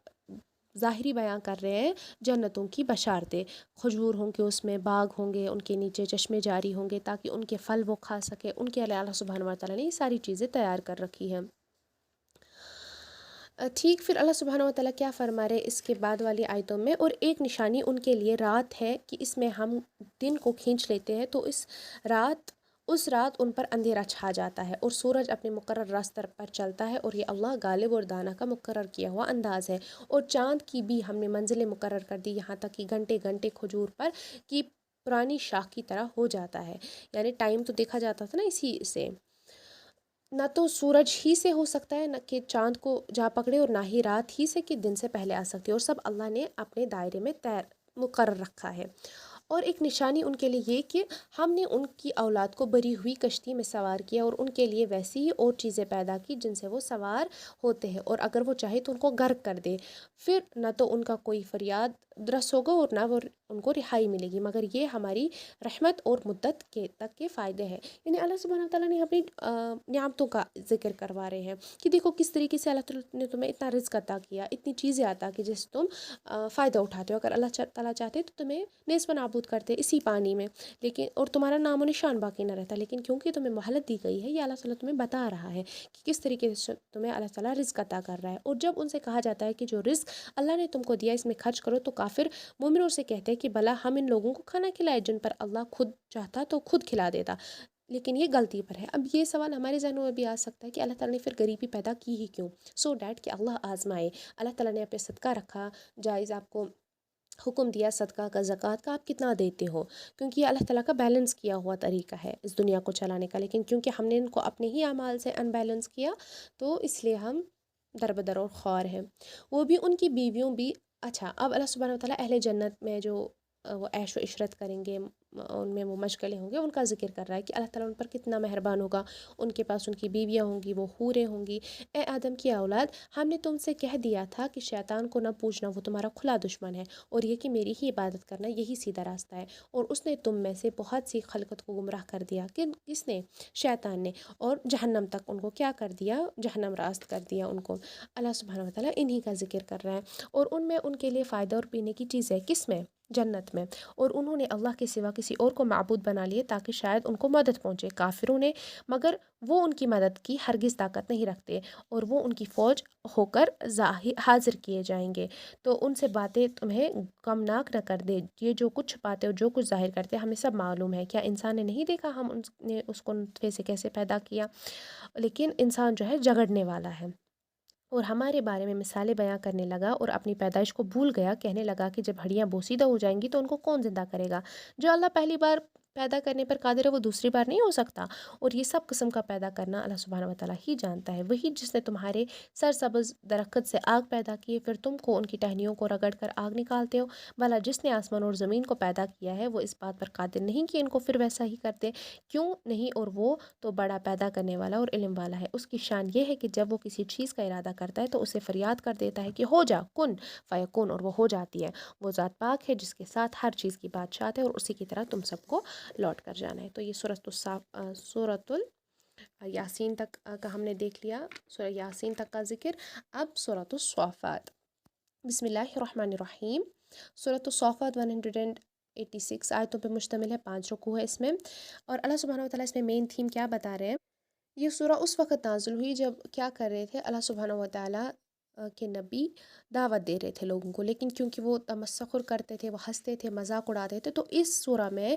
ظاہری بیان کر رہے ہیں جنتوں کی بشارتیں، کھجور ہوں گے، اس میں باغ ہوں گے، ان کے نیچے چشمے جاری ہوں گے تاکہ ان کے پھل وہ کھا سکے۔ ان کے لیے اللہ سبحانہ و تعالیٰ نے یہ ساری چیزیں تیار کر رکھی ہیں۔ ٹھیک، پھر اللہ سبحانہ و تعالیٰ کیا فرما رہے اس کے بعد والی آیتوں میں، اور ایک نشانی ان کے لیے رات ہے کہ اس میں ہم دن کو کھینچ لیتے ہیں تو اس رات ان پر اندھیرا چھا جاتا ہے اور سورج اپنے مقرر راستہ پر چلتا ہے، اور یہ اللہ غالب اور دانا کا مقرر کیا ہوا انداز ہے۔ اور چاند کی بھی ہم نے منزلیں مقرر کر دی، یہاں تک کہ گھنٹے گھنٹے کھجور پر کی پرانی شاخ کی طرح ہو جاتا ہے، یعنی ٹائم تو دیکھا جاتا تھا نا اسی سے، نہ تو سورج ہی سے ہو سکتا ہے، نہ کہ چاند کو جا پکڑے، اور نہ ہی رات ہی سے کہ دن سے پہلے آ سکتی ہے، اور سب اللہ نے اپنے دائرے میں مقرر رکھا ہے۔ اور ایک نشانی ان کے لیے یہ کہ ہم نے ان کی اولاد کو بری ہوئی کشتی میں سوار کیا اور ان کے لیے ویسی ہی اور چیزیں پیدا کی جن سے وہ سوار ہوتے ہیں، اور اگر وہ چاہے تو ان کو غرق کر دے، پھر نہ تو ان کا کوئی فریاد درس ہوگا اور نہ وہ ان کو رہائی ملے گی، مگر یہ ہماری رحمت اور مدت کے تک کے فائدے ہیں۔ یعنی اللہ سبحانہ تعالیٰ نے اپنی نعمتوں کا ذکر کروا رہے ہیں کہ دیکھو کس طریقے سے اللہ تعالیٰ نے تمہیں اتنا رزق عطا کیا، اتنی چیزیں عطا کی جس سے تم فائدہ اٹھاتے ہو۔ اگر اللہ تعالیٰ چاہتے تو تمہیں نیز و نابود کرتے اسی پانی میں، لیکن اور تمہارا نام و نشان باقی نہ رہتا، لیکن کیونکہ تمہیں مہلت دی گئی ہے، یہ اللہ تعالیٰ تمہیں بتا رہا ہے کہ کس طریقے سے تمہیں اللہ تعالیٰ رزق عطا کر رہا ہے۔ اور جب ان سے کہا جاتا ہے کہ جو رزق اللہ نے تم کو دیا اس میں خرچ کرو، تو کافر مومنوں سے کہتے ہیں کہ بھلا ہم ان لوگوں کو کھانا کھلائے جن پر اللہ خود چاہتا تو خود کھلا دیتا، لیکن یہ غلطی پر ہے۔ اب یہ سوال ہمارے ذہنوں میں بھی آ سکتا ہے کہ اللہ تعالیٰ نے پھر غریبی پیدا کی ہی کیوں؟ سو دیٹ کہ اللہ آزمائے۔ اللہ تعالیٰ نے اپنے صدقہ رکھا جائز، آپ کو حکم دیا صدقہ کا، زکوٰۃ کا، آپ کتنا دیتے ہو، کیونکہ یہ اللہ تعالیٰ کا بیلنس کیا ہوا طریقہ ہے اس دنیا کو چلانے کا، لیکن کیونکہ ہم نے ان کو اپنے ہی اعمال سے ان بیلنس کیا تو اس لیے ہم دربدر اور خوار ہیں۔ وہ بھی ان کی بیویوں بھی۔ اچھا، اب اللہ سبحانہ و تعالیٰ اہل جنت میں جو وہ عیش و عشرت کریں گے، ان میں وہ مشغلیں ہوں گے، ان کا ذکر کر رہا ہے کہ اللہ تعالیٰ ان پر کتنا مہربان ہوگا، ان کے پاس ان کی بیویاں ہوں گی، وہ حوریں ہوں گی۔ اے آدم کی اولاد، ہم نے تم سے کہہ دیا تھا کہ شیطان کو نہ پوچھنا، وہ تمہارا کھلا دشمن ہے، اور یہ کہ میری ہی عبادت کرنا یہی سیدھا راستہ ہے، اور اس نے تم میں سے بہت سی خلقت کو گمراہ کر دیا۔ کہ کس نے؟ شیطان نے، اور جہنم تک ان کو کیا کر دیا؟ جہنم راست کر دیا ان کو۔ اللہ سبحانہ و تعالیٰ انہی کا ذکر کر رہا ہے، اور ان میں ان کے لیے فائدہ اور پینے کی چیز ہے، کس میں؟ جنت میں۔ اور انہوں نے اللہ کے سوا کسی اور کو معبود بنا لیے تاکہ شاید ان کو مدد پہنچے، کافروں نے، مگر وہ ان کی مدد کی ہرگز طاقت نہیں رکھتے، اور وہ ان کی فوج ہو کر حاضر کیے جائیں گے۔ تو ان سے باتیں تمہیں غمناک نہ کر دے، یہ جو کچھ چھپاتے اور جو کچھ ظاہر کرتے ہمیں سب معلوم ہے۔ کیا انسان نے نہیں دیکھا ہم نے اس کو نطفے سے کیسے پیدا کیا؟ لیکن انسان جو ہے جھگڑنے والا ہے، اور ہمارے بارے میں مثالیں بیان کرنے لگا اور اپنی پیدائش کو بھول گیا، کہنے لگا کہ جب ہڈیاں بوسیدہ ہو جائیں گی تو ان کو کون زندہ کرے گا؟ جو اللہ پہلی بار پیدا کرنے پر قادر ہے وہ دوسری بار نہیں ہو سکتا؟ اور یہ سب قسم کا پیدا کرنا اللہ سبحانہ و تعالیٰ ہی جانتا ہے۔ وہی جس نے تمہارے سرسبز درخت سے آگ پیدا کی ہے، پھر تم کو ان کی ٹہنیوں کو رگڑ کر آگ نکالتے ہو۔ بھلا جس نے آسمان اور زمین کو پیدا کیا ہے وہ اس بات پر قادر نہیں کہ ان کو پھر ویسا ہی کرتے؟ کیوں نہیں؟ اور وہ تو بڑا پیدا کرنے والا اور علم والا ہے۔ اس کی شان یہ ہے کہ جب وہ کسی چیز کا ارادہ کرتا ہے تو اسے فریاد کر دیتا ہے کہ ہو جا، کن فیکون، اور وہ ہو جاتی ہے۔ وہ ذات پاک ہے جس کے ساتھ ہر چیز کی بادشاہت ہے، اور اسی کی طرح تم سب کو لوٹ کر جانا ہے۔ تو یہ سورۃ یاسین تک کا ہم نے دیکھ لیا، سورہ یاسین تک کا ذکر۔ اب سورۃ الصافات۔ بسم اللہ الرحمن الرحیم۔ سورۃ الصافات 186 آیتوں پہ مشتمل ہے، 5 رکوع ہے اس میں، اور اللہ سبحانہ و تعالیٰ اس میں مین تھیم کیا بتا رہے ہیں؟ یہ سورہ اس وقت نازل ہوئی جب کیا کر رہے تھے اللہ سبحانہ و تعالیٰ کے نبی دعوت دے رہے تھے لوگوں کو، لیکن کیونکہ وہ تمسخر کرتے تھے، وہ ہنستے تھے، مذاق اڑاتے تھے، تو اس سورہ میں